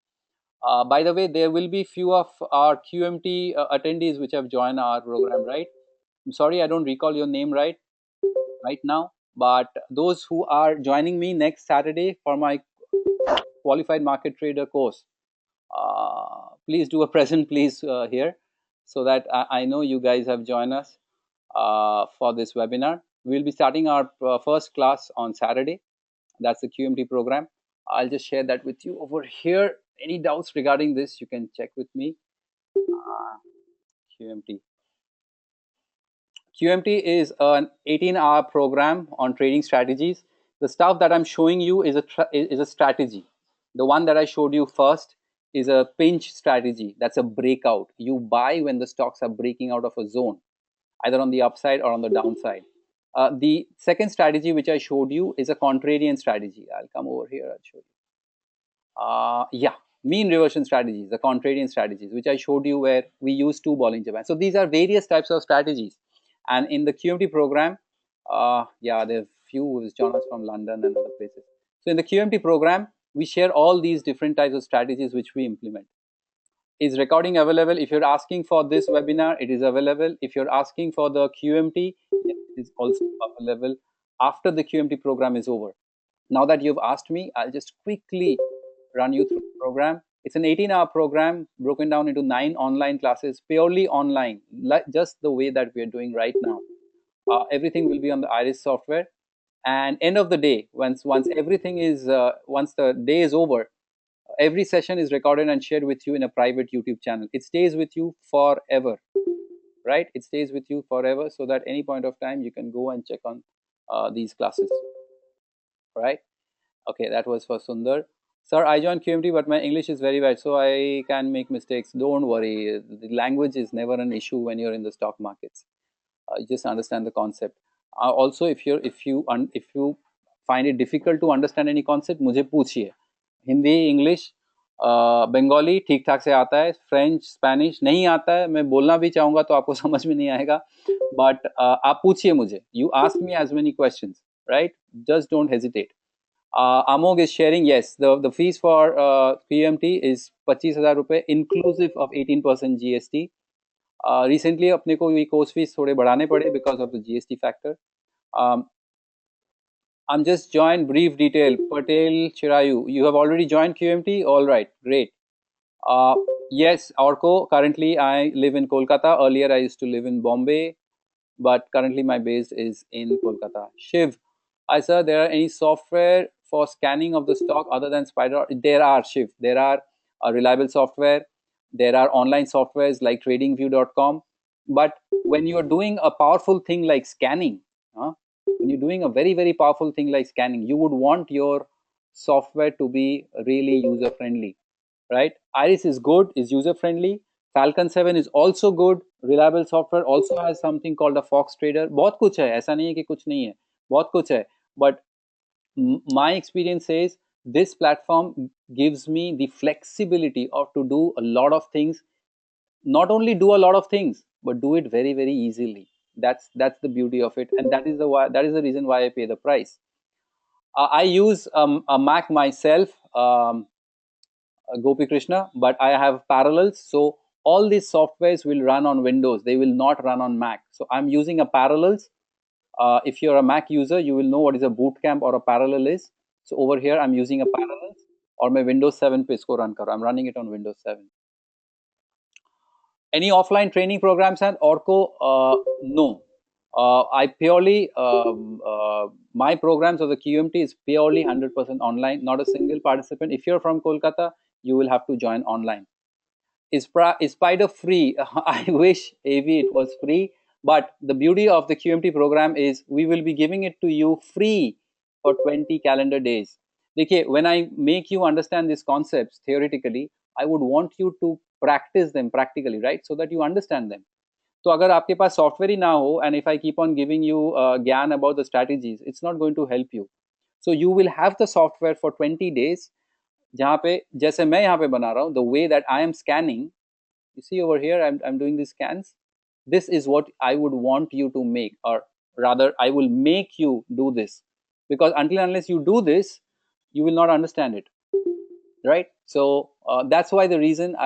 By the way, there will be few of our QMT attendees which have joined our program, right? I'm sorry, I don't recall your name right now, but those who are joining me next Saturday for my qualified market trader course, please do a present, please here, so that I know you guys have joined us for this webinar. We'll be starting our first class on Saturday. That's the QMT program. I'll just share that with you over here. Any doubts regarding this, you can check with me. QMT. QMT is an 18-hour program on trading strategies. The stuff that I'm showing you is a strategy. The one that I showed you first is a pinch strategy. That's a breakout. You buy when the stocks are breaking out of a zone, either on the upside or on the downside. The second strategy which I showed you is a contrarian strategy. I'll come over here, I'll show you. Yeah, mean reversion strategies, the contrarian strategies, which I showed you where we use 2 Bollinger Bands. So these are various types of strategies. And in the QMT program, yeah, there are few who's joined us from London and other places. So in the QMT program, we share all these different types of strategies which we implement. Is recording available? If you're asking for this webinar, it is available. If you're asking for the QMT, it is also available after the QMT program is over. Now that you've asked me, I'll just quickly run you through the program. It's an 18-hour program broken down into 9 online classes, purely online, like just the way that we are doing right now. Everything will be on the Iris software. And end of the day, once everything is once the day is over, every session is recorded and shared with you in a private YouTube channel. It stays with you forever, right? It stays with you forever, so that any point of time you can go and check on these classes, right? Okay, that was for Sundar. Sir, I joined QMT, but my English is very bad, so I can make mistakes. Don't worry. The language is never an issue when you're in the stock markets. You just understand the concept. Also, if you find it difficult to understand any concept, मुझे पूछिए. Hindi, English, Bengali ठीक ठाक से आता है. French, Spanish नहीं आता है. मैं बोलना भी चाहूँगा तो आपको समझ में नहीं आएगा. But आप पूछिए मुझे. You ask me as many questions, right? Just don't hesitate. Amog is sharing, yes, the fees for PMT is 25,000 रुपए inclusive of 18% GST. Recently अपने को ये course fees थोड़े बढ़ाने पड़े because of the GST factor. I'm just joined. Brief detail. Patel Chirayu, you have already joined QMT. All right, great. Yes, Orko. Currently, I live in Kolkata. Earlier, I used to live in Bombay. but currently my base is in Kolkata. Shiv, I sir, there are any software for scanning of the stock other than Spider? There are, Shiv. There are reliable software. There are online softwares like TradingView.com. But when you are doing a powerful thing like scanning, when you're doing a very powerful thing like scanning, you would want your software to be really user friendly, right? Iris is good, is user friendly. Falcon 7 is also good, reliable software. Also has something called a Fox Trader. बहुत कुछ है, ऐसा नहीं है कि कुछ नहीं है, बहुत कुछ है. But my experience says this platform gives me the flexibility of to do a lot of things. Not only do a lot of things, but do it very easily. That's the beauty of it, and that is the reason why I pay the price. I use a Mac myself. Gopi Krishna, but I have parallels. So all these softwares will run on Windows. They will not run on Mac. So I'm using a parallels. If you're a Mac user, you will know what is a bootcamp or a parallel is. So over here, I'm using a parallels or my Windows 7 पे इसको run करो. I'm running it on Windows 7. Any offline training programs and Orco? No. I purely my programs of the QMT is purely 100% online. Not a single participant. If you're from Kolkata, you will have to join online. Is Spider free? I wish AV it was free, but the beauty of the QMT program is we will be giving it to you free for 20 calendar days. देखिए, when I make you understand these concepts theoretically, I would want you to practice them practically, right? So that you understand them. तो अगर आपके पास software ही ना हो, and if I keep on giving you ज्ञान about the strategies, it's not going to help you. So you will have the software for 20 days, जहाँ पे जैसे मैं यहाँ पे बना रहा हूँ, the way that I am scanning, you see over here, I'm doing these scans. This is what I would want you to make, or rather, I will make you do this, because until unless you do this, you will not understand it, right? So that's why the reason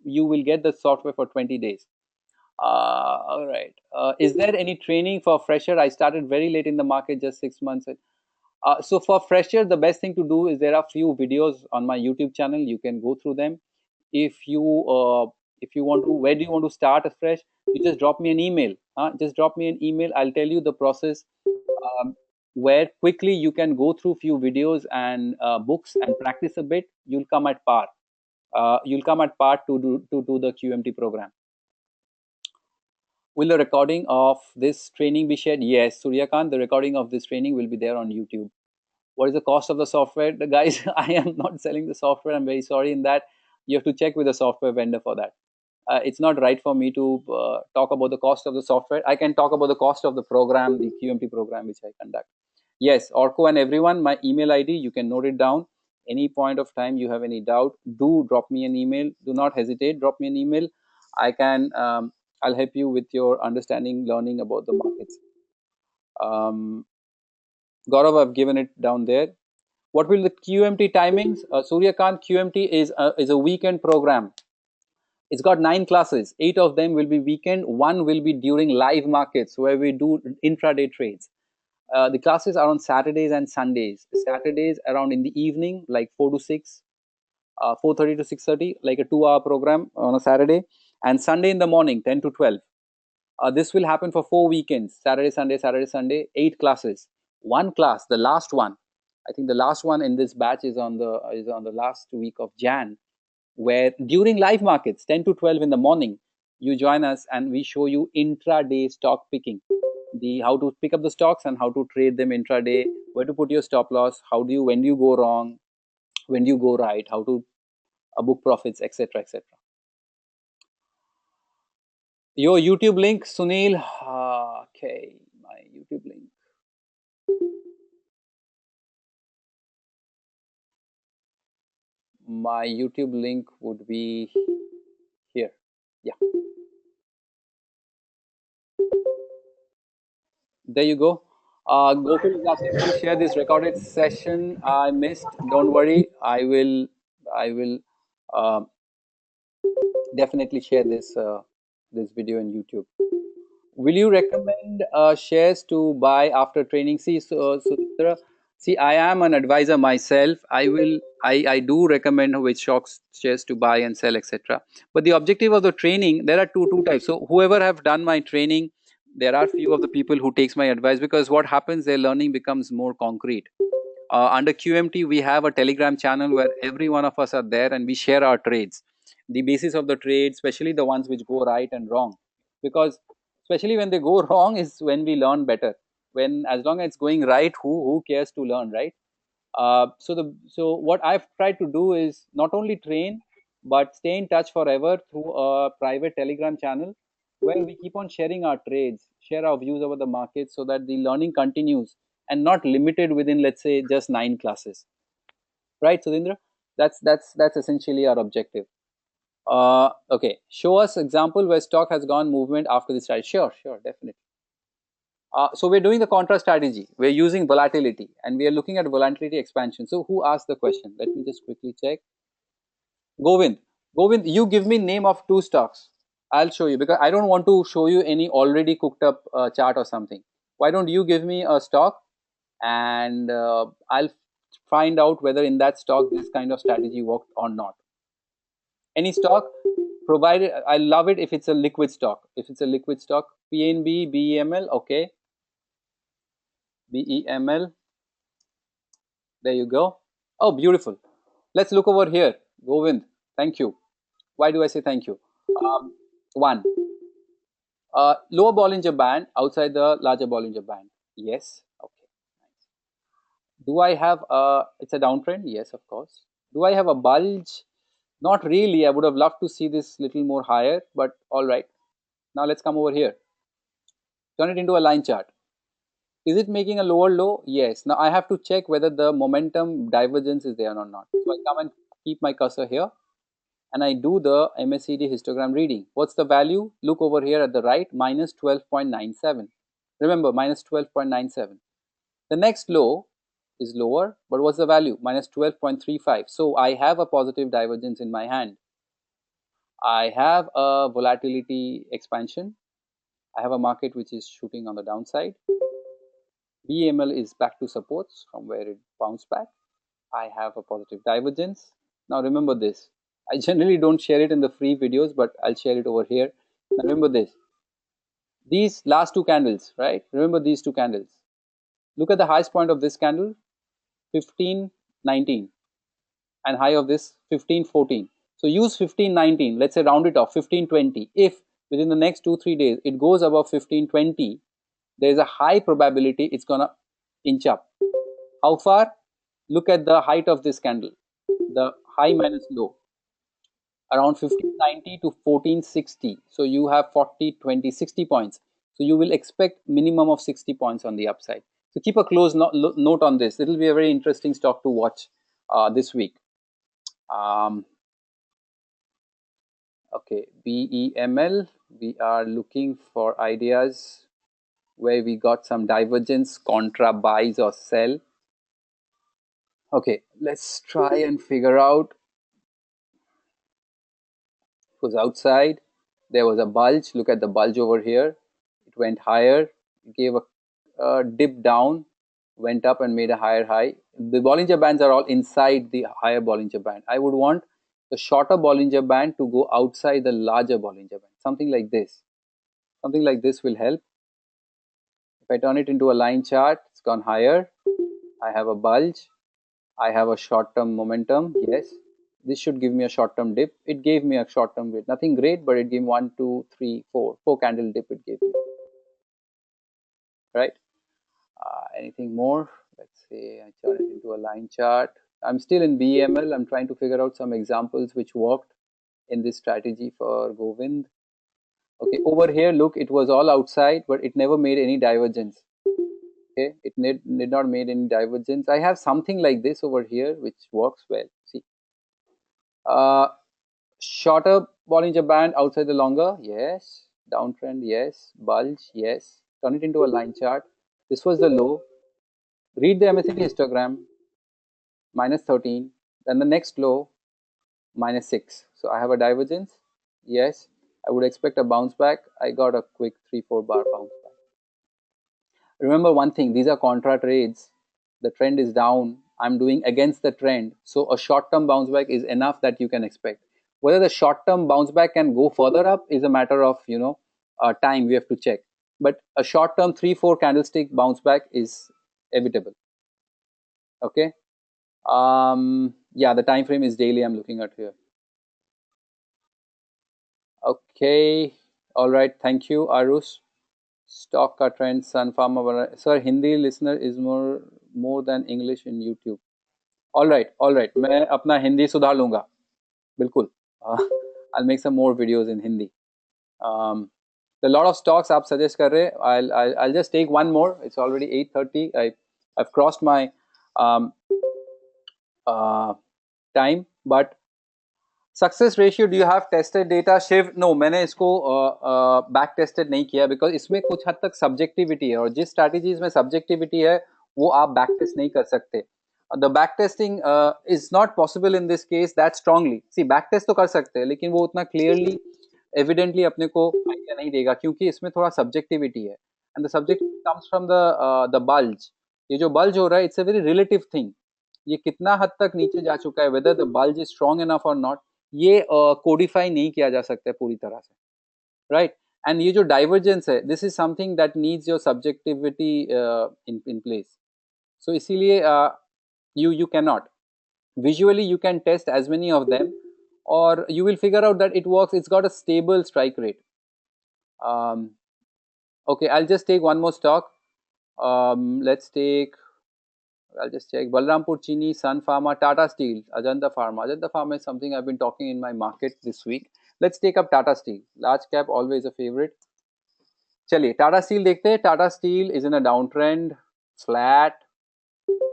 you will get the software for 20 days. All right. Is there any training for fresher? I started very late in the market, just 6 months. So for fresher, the best thing to do is there are few videos on my YouTube channel. You can go through them. If you want to, where do you want to start afresh? You just drop me an email. Just drop me an email. I'll tell you the process, where quickly you can go through few videos and books and practice a bit. You'll come at par. You'll come at par to do the QMT program. Will the recording of this training be shared? Yes, Suryakant, the recording of this training will be there on YouTube. What is the cost of the software? The guys, I am not selling the software. I'm very sorry in that. You have to check with the software vendor for that. It's not right for me to talk about the cost of the software. I can talk about the cost of the program, the QMT program which I conduct. Yes, Orco and everyone, my email ID, you can note it down. Any point of time you have any doubt, do drop me an email. Do not hesitate, drop me an email. I can, I'll help you with your understanding, learning about the markets. Gaurav, I've given it down there. What will the QMT timings? Suryakant, QMT is a weekend program. It's got 9 classes. 8 of them will be weekend. 1 will be during live markets where we do intraday trades. The classes are on Saturdays and Sundays. Saturdays around in the evening, like 4 to 6, 4:30 to 6:30, like a 2-hour program on a Saturday, and Sunday in the morning, 10 to 12. This will happen for 4 weekends: Saturday, Sunday, Saturday, Sunday. 8 classes. One class, the last one. I think the last one in this batch is on the last week of Jan, where during live markets, 10 to 12 in the morning, you join us and we show you intraday stock picking, the how to pick up the stocks and how to trade them intraday, where to put your stop loss, when do you go wrong, when do you go right, how to book profits, etc., etc. Your YouTube link, Sunil. Okay, my YouTube link. My YouTube link would be here. Yeah, there you go. Gokul is asking to share this recorded session I missed. Don't worry, I will uh, definitely share this video in YouTube. Will you recommend shares to buy after training? See, Sudhitra, see, I am an advisor myself. I do recommend which stocks shares to buy and sell, etc. But the objective of the training, there are two types. So whoever have done my training, there are few of the people who takes my advice, because what happens, their learning becomes more concrete. Under QMT, we have a Telegram channel where every one of us are there and we share our trades, the basis of the trade, especially the ones which go right and wrong. Because especially when they go wrong is when we learn better. When, as long as it's going right, who cares to learn, right? So what I've tried to do is not only train but stay in touch forever through a private Telegram channel where we keep on sharing our trades, share our views over the market, so that the learning continues and not limited within, let's say, just 9 classes. Right, Sudhindra? That's essentially our objective. Okay, show us example where stock has gone movement after this ride. Sure, definitely. So we're doing the contra strategy. We're using volatility and we are looking at volatility expansion. So who asked the question? Let me just quickly check. Govind. Govind, you give me name of 2 stocks. I'll show you, because I don't want to show you any already cooked up chart or something. Why don't you give me a stock and I'll find out whether in that stock this kind of strategy worked or not. Any stock, provided, I love it if it's a liquid stock. If it's a liquid stock, PNB, BEML, okay. BEML, there you go. Oh, beautiful. Let's look over here. Govind, thank you. Why do I say thank you? One, lower Bollinger Band outside the larger Bollinger Band. Yes. Okay. Do I have it's a downtrend? Yes, of course. Do I have a bulge? Not really. I would have loved to see this little more higher, but all right. Now let's come over here. Turn it into a line chart. Is it making a lower low? Yes. Now I have to check whether the momentum divergence is there or not. So I come and keep my cursor here and I do the MACD histogram reading. What's the value? Look over here at the right, minus 12.97. Remember, minus 12.97. The next low is lower, but what's the value? Minus 12.35. So I have a positive divergence in my hand. I have a volatility expansion. I have a market which is shooting on the downside. BML is back to supports from where it bounced back. I have a positive divergence. Now remember this. I generally don't share it in the free videos, but I'll share it over here. Now remember this. These last 2 candles, right? Remember these 2 candles. Look at the highest point of this candle, 15.19, and high of this 15.14. So use 15.19. Let's say round it off, 15.20. If within the next 2-3 days it goes above 15.20, there is a high probability it's gonna inch up. How far? Look at the height of this candle, the high minus low, around 1590 to 1460. So you have 40, 20, 60 points. So you will expect minimum of 60 points on the upside. So keep a close note on this. It will be a very interesting stock to watch this week. Okay, BEML, we are looking for ideas where we got some divergence, contra buys or sell. Okay, let's try and figure out. It was outside, there was a bulge. Look at the bulge over here. It went higher, gave a dip down, went up and made a higher high. The Bollinger Bands are all inside the higher Bollinger Band. I would want the shorter Bollinger Band to go outside the larger Bollinger Band. Something like this. Something like this will help. If I turn it into a line chart, it's gone higher. I have a bulge. I have a short-term momentum. Yes. This should give me a short-term dip. It gave me a short-term dip. Nothing great, but it gave me 1, 2, 3, 4. 4 candle dip it gave me. Right? Anything more? Let's say I turn it into a line chart. I'm still in BML. I'm trying to figure out some examples which worked in this strategy for Govind. Okay, over here, look, it was all outside, but it never made any divergence. Okay, it did not made any divergence. I have something like this over here which works well. See, shorter Bollinger Band outside the longer, yes. Downtrend, yes. Bulge, yes. Turn it into a line chart. This was the low. Read the MACD histogram, minus 13. Then the next low, minus 6. So I have a divergence. Yes. I would expect a bounce back. I got a quick 3-4 bar bounce back. Remember one thing, these are contra trades. The trend is down. I'm doing against the trend. So a short-term bounce back is enough that you can expect. Whether the short-term bounce back can go further up is a matter of, time we have to check. but a short term 3-4 candlestick bounce back is evitable. Okay. Yeah, the time frame is daily I'm looking at here. Okay, all right, thank you Arush. Stock का trend Sun Pharma बना sir, Hindi listener is more than English in YouTube. All right, मैं अपना हिंदी सुधार लूंगा बिल्कुल. I'll make some more videos in Hindi. A lot of stocks आप suggest कर रहे. I'll just take one more. It's already 8:30. I've crossed my um, time, but success ratio do you have tested data Shiv? No, मैंने इसको back tested नहीं किया because इसमें कुछ हद तक सब्जेक्टिविटी है और जिस स्ट्रैटेजीज में सब्जेक्टिविटी है वो आप बैक टेस्ट नहीं कर सकते. The back testing is not possible in this case that strongly. See, back test तो कर सकते हैं लेकिन वो उतना क्लियरली एविडेंटली अपने को आइडिया नहीं देगा क्योंकि इसमें थोड़ा सब्जेक्टिविटी है and the subject comes from the bulge. ये जो बल्ज हो रहा है it's a very relative thing. ये कितना हद तक नीचे जा चुका है, whether the bulge is strong enough और नॉट, ये कोडिफाई नहीं किया जा सकता है पूरी तरह से, राइट. एंड ये जो डाइवर्जेंस है, this is something that needs your subjectivity in place. So इसीलिए you cannot visually, you can test as many of them or you will figure out that it works. It's got a stable strike rate. Okay, I'll just take one more stock. Let's take, I'll just check Balrampur Chini, Sun Pharma, Tata Steel, Ajanta Pharma. Ajanta Pharma is something I've been talking in my market this week. Let's take up Tata Steel. Large cap, always a favorite. चलिए Tata steel देखते हैं. Tata steel is in a downtrend, flat.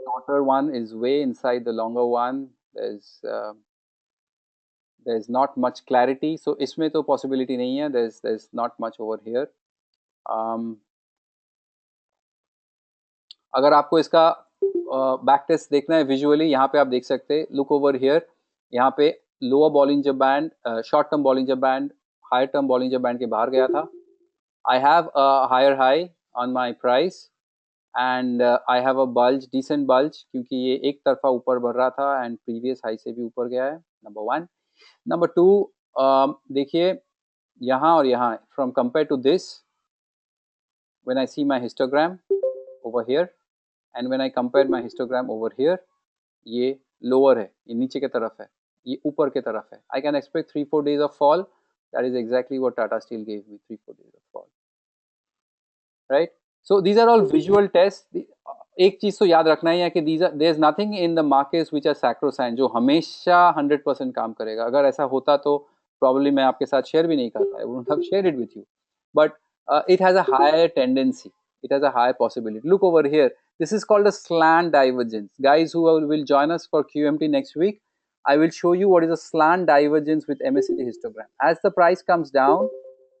Shorter one is way inside the longer one. There's not much clarity, so इसमें तो possibility नहीं है. There's not much over here. अगर आपको इसका बैक टेस्ट देखना है विजुअली, यहाँ पे आप देख सकते हैं. Look over here. यहाँ पे lower Bollinger band, short term Bollinger band higher term Bollinger band के बाहर गया था. I have a higher high on my price and I have a bulge, decent bulge, क्योंकि ये एक तरफा ऊपर बढ़ रहा था एंड प्रीवियस हाई से भी ऊपर गया है. Number one. नंबर टू, देखिए यहाँ और यहाँ, from compare to this, when I see my histogram over here and when I compare my histogram over here, ये लोअर है, ये नीचे की तरफ है, ये ऊपर की तरफ है. I can expect 3-4 days of fall. That is exactly what Tata Steel gave me, 3-4 days of fall, right. So these are all visual test. एक चीज तो याद रखना ही है कि there is nothing in the markets which are sacrosanct जो हमेशा 100% काम करेगा. अगर ऐसा होता तो प्रॉब्ली मैं आपके साथ शेयर भी नहीं करता. I wouldn't have shared it with you, but it has a higher tendency, it has a higher possibility. Look over here, this is called a slant divergence. Guys who will join us for QMT next week, I will show you what is a slant divergence with MACD histogram. As the price comes down,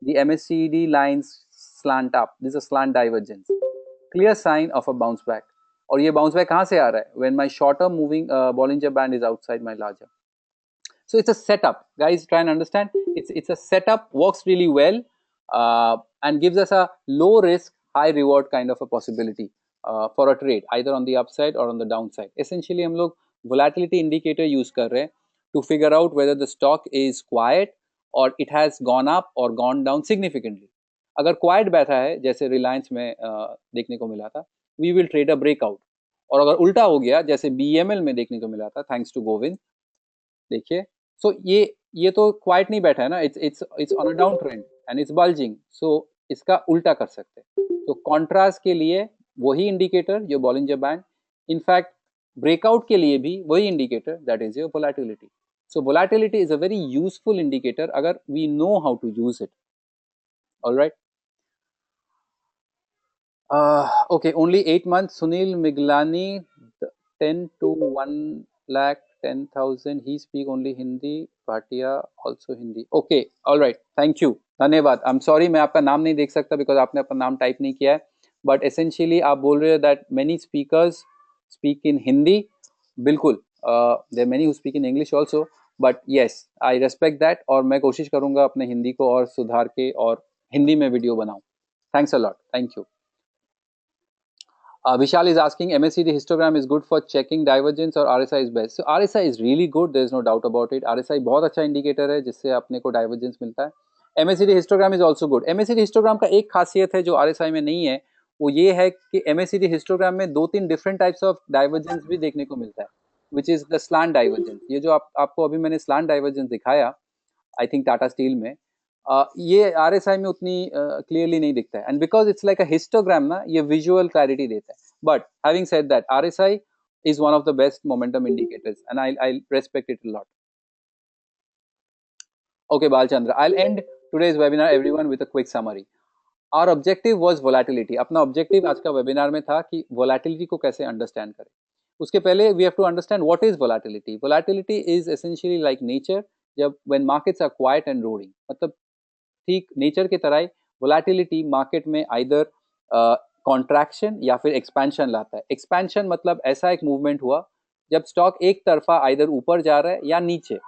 the MACD lines slant up. This is a slant divergence, clear sign of a bounce back. और ये bounce back कहाँ से आ रहा है? When my shorter moving Bollinger band is outside my larger. So it's a setup, guys. Try and understand. It's a setup, works really well, and gives us a low risk, high reward kind of a possibility for a trade, either on the upside or on the downside. Essentially, हम लोग volatility indicator use कर रहे हैं to figure out whether the stock is quiet or it has gone up or gone down significantly. अगर quiet बैठा है, जैसे रिलायंस में देखने को मिला था, we will trade a breakout. और अगर उल्टा हो गया, जैसे BML में देखने को मिला था, thanks to गोविंद, देखिए. सो ये तो क्वाइट नहीं बैठा है ना, it's on a down trend and it's bulging. So इसका उल्टा कर सकते हैं. तो कॉन्ट्रास्ट के लिए वही इंडिकेटर जो बॉलिंजर बैंड, इनफैक्ट ब्रेकआउट के लिए भी वही indicator, that is your volatility. So volatility is a very useful indicator अगर we know how to use it. Alright. Okay, only 8 months. Sunil Miglani, 10 to 1,10,000. He speak only Hindi. Bhatia also Hindi. Okay, all right. Thank you. धन्यवाद. I'm sorry मैं आपका नाम नहीं देख सकता because आपने अपना नाम टाइप नहीं किया है. But essentially आप बोल रहे हो that many speakers speak in Hindi. बिल्कुल. There are many who speak in English also. But yes, I respect that और मैं कोशिश करूँगा अपने हिंदी को और सुधार के और हिंदी में वीडियो बनाऊँ. Thanks a lot. Thank you. Vishal is asking, MACD histogram is good for checking divergence or RSI is best? So RSI is really good, there is no doubt about it. RSI बहुत अच्छा indicator है जिससे अपने को divergence मिलता है. MACD histogram is also good. MACD histogram का एक खासियत है जो RSI में नहीं है, वो ये है कि MACD हिस्टोग्राम में दो तीन डिफरेंट टाइप्स ऑफ डाइवर्जेंस भी देखने को मिलता है, which is the slant divergence. ये जो आपको अभी मैंने स्लांट डाइवर्जेंस दिखाया, आई थिंक टाटा स्टील में, ये RSI में उतनी क्लियरली नहीं दिखता है, and because it's like a histogram ना, ये विजुअल क्लैरिटी देता है। But having said that, RSI is one of the best momentum indicators, and I respect it a lot. Okay, Balchandra, I'll end today's webinar, everyone, with a quick summary. Our objective was volatility. अपना objective आज का webinar में था कि volatility को कैसे understand करें। उसके पहले we have to understand what is volatility. Volatility is essentially like nature, जब when markets are quiet and roaring, मतलब ठीक नेचर की तरह वोलेटिलिटी मार्केट में आइदर कॉन्ट्रैक्शन या फिर एक्सपेंशन लाता है। एक्सपेंशन मतलब ऐसा एक मूवमेंट हुआ जब स्टॉक एक तरफा आइदर ऊपर जा रहा है या नीचे।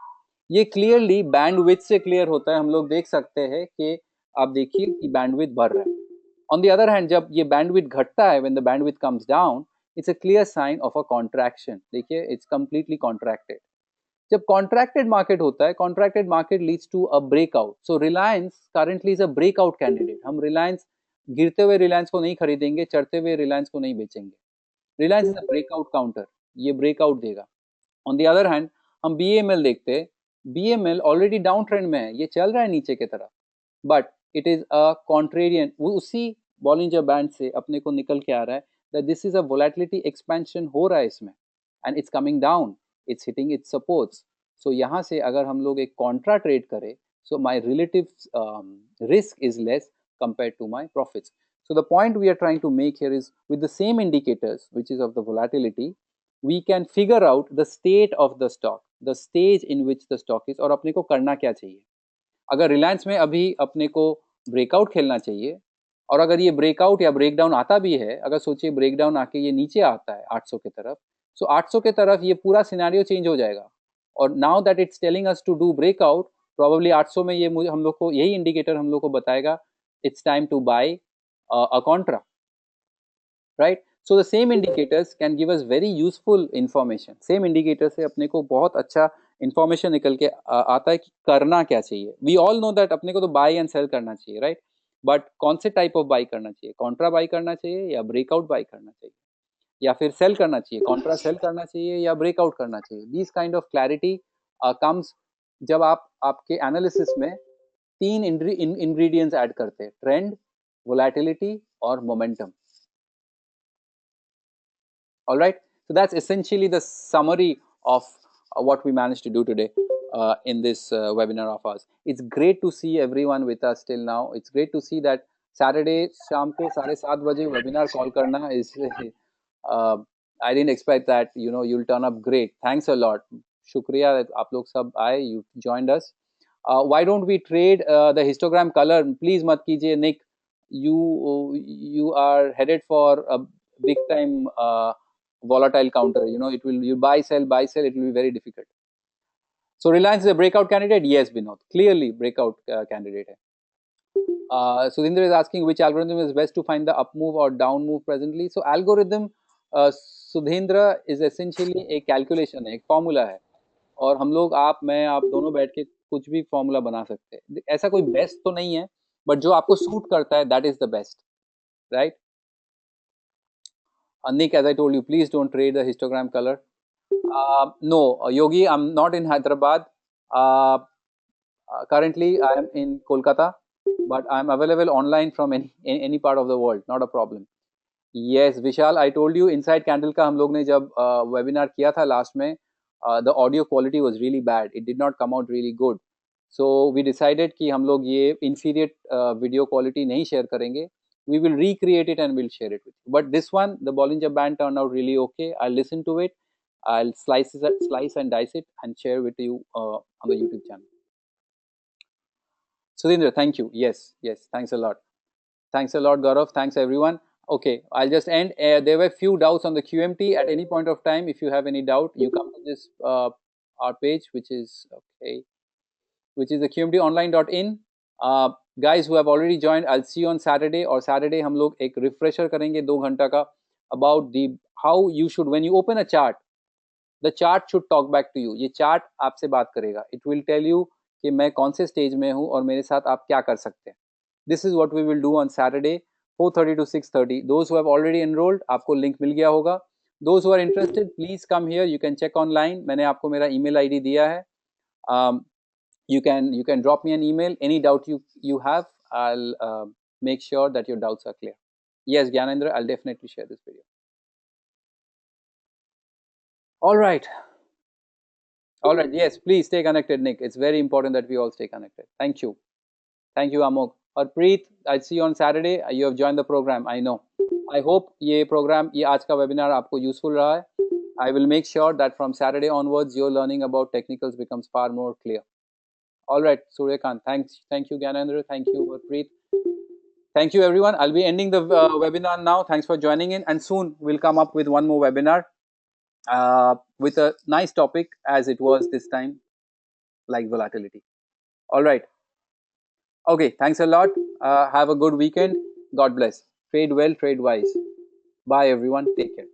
ये क्लियरली बैंडविड्थ से क्लियर होता है, हम लोग देख सकते हैं कि आप देखिए कि बैंडविड्थ बढ़ रहा है। ऑन द अदर हैंड, जब ये बैंडविड्थ घटता है, when the bandwidth comes down, it's a clear sign of a contraction. देखिए, इट्स कंप्लीटली कॉन्ट्रैक्टेड। जब कॉन्ट्रैक्टेड मार्केट होता है, contracted market leads to a breakout. So Reliance currently is a breakout candidate. हम रिलायंस, गिरते हुए रिलायंस को नहीं खरीदेंगे, चढ़ते हुए रिलायंस को नहीं बेचेंगे। Reliance is a breakout counter, ये ब्रेकआउट देगा। ऑन द अदर हैंड, हम BML देखते हैं, BML ऑलरेडी डाउन ट्रेंड में है, ये चल रहा है नीचे की तरफ, but it is a contrarian, वो उसी बॉलिंजर बैंड से अपने को निकल के आ रहा है that this is a volatility expansion हो रहा है इसमें, and it's coming down, it's hitting its supports. So यहाँ से अगर हम लोग एक कॉन्ट्रा ट्रेड करें, so my relative risk is less compared to my profits. So the point we are trying to make here is, with the same indicators, which is of the volatility, we can figure out the state of the stock, the stage in which the stock is, और अपने को करना क्या चाहिए। अगर रिलायंस में अभी अपने को ब्रेकआउट खेलना चाहिए, और अगर ये ब्रेकआउट या ब्रेकडाउन आता भी है, अगर सोचिए ब्रेकडाउन आके ये नीचे आता है 800 की तरफ, सो 800 के तरफ ये पूरा सिनेरियो चेंज हो जाएगा। और now that it's telling us to do breakout, probably 800 में ये मुझे हम लोग को यही इंडिकेटर हम लोग को बताएगा it's time to buy a contra, right. So the same indicators can give us very useful information. Same indicator से अपने को बहुत अच्छा इंफॉर्मेशन निकल के आता है कि करना क्या चाहिए। वी ऑल नो दैट अपने को तो बाय एंड सेल करना चाहिए, राइट, बट कौन से टाइप ऑफ बाई करना चाहिए, कॉन्ट्रा बाई करना चाहिए या ब्रेकआउट बाई करना चाहिए, या फिर सेल करना चाहिए, कॉन्ट्रा सेल करना चाहिए या ब्रेकआउट करना चाहिए। This kind of clarity comes जब आप आपके एनालिसिस में तीन इंग्रेडिएंट्स ऐड करते हैं, ट्रेंड, वोलेटिलिटी और momentum. All right, so that's essentially the summary of what we managed to do today in this webinar of ours. It's great to see everyone with us till now. It's great to see that Saturday शाम को 7:30 बजे webinar call करना is I didn't expect that, you know, you'll turn up great. Thanks a lot. शुक्रिया आप लोग सब आए, you joined us. Why don't we trade the histogram color? Please मत कीजिए Nick. You are headed for a big time volatile counter. You know, it will, you buy sell, it will be very difficult. So Reliance is a breakout candidate. Yes, Binod, clearly breakout candidate hai. Sudhindra is asking which algorithm is best to find the up move or down move presently. So algorithm, Sudhindra, is essentially a calculation है, एक formula है, और हम लोग, आप, मैं, आप दोनों बैठ के कुछ भी फॉर्मूला बना सकते हैं। ऐसा कोई बेस्ट तो नहीं है, बट जो आपको सूट करता है that is the best, right. Nick, as I told you, please don't trade the histogram color. No, Yogi, I'm not in Hyderabad. Currently, I am in Kolkata, but I'm available online from any part of the world. Not a problem. Yes, Vishal, I told you inside candle का हम लोग ने जब webinar किया था last में, the audio quality was really bad. It did not come out really good. So we decided कि हम लोग ये inferior video quality नहीं share करेंगे. We will recreate it and we'll share it with you. But this one, the Bollinger Band turned out really okay. I'll listen to it. I'll slice and dice it and share with you on the YouTube channel. Sudhindra, thank you. Yes, thanks a lot. Thanks a lot, Gaurav. Thanks, everyone. Okay, I'll just end. There were few doubts on the QMT. At any point of time, if you have any doubt, you come to this our page, which is the qmtonline.in. Guys who have already joined, I'll see you on Saturday. Or Saturday हम लोग एक refresher करेंगे 2 घंटा का about the how you should, when you open a chart, the chart should talk back to you. ये chart आपसे बात करेगा. It will tell you कि मैं कौन से स्टेज में हूँ और मेरे साथ आप क्या कर सकते हैं. This is what we will do on Saturday 4:30 to 6:30. Those who have already enrolled, आपको लिंक मिल गया होगा. Those who are interested, please come here. You can check online. मैंने आपको मेरा email ID दिया है. um, you can drop me an email. Any doubt you have, I'll make sure that your doubts are clear. Yes, Gyanendra, I'll definitely share this video. All right. All right. Yes, please stay connected, Nick. It's very important that we all stay connected. Thank you. Thank you, Amok. और प्रीत, I see you on Saturday. You have joined the program. I know. I hope ये program, ये आज का webinar आपको useful रहा है. I will make sure that from Saturday onwards, your learning about technicals becomes far more clear. All right, Suryakant. Thanks. Thank you, Gyanendra. Thank you, Preet. Thank you, everyone. I'll be ending the webinar now. Thanks for joining in. And soon we'll come up with one more webinar with a nice topic as it was this time, like volatility. All right. Okay. Thanks a lot. Have a good weekend. God bless. Trade well, trade wise. Bye, everyone. Take care.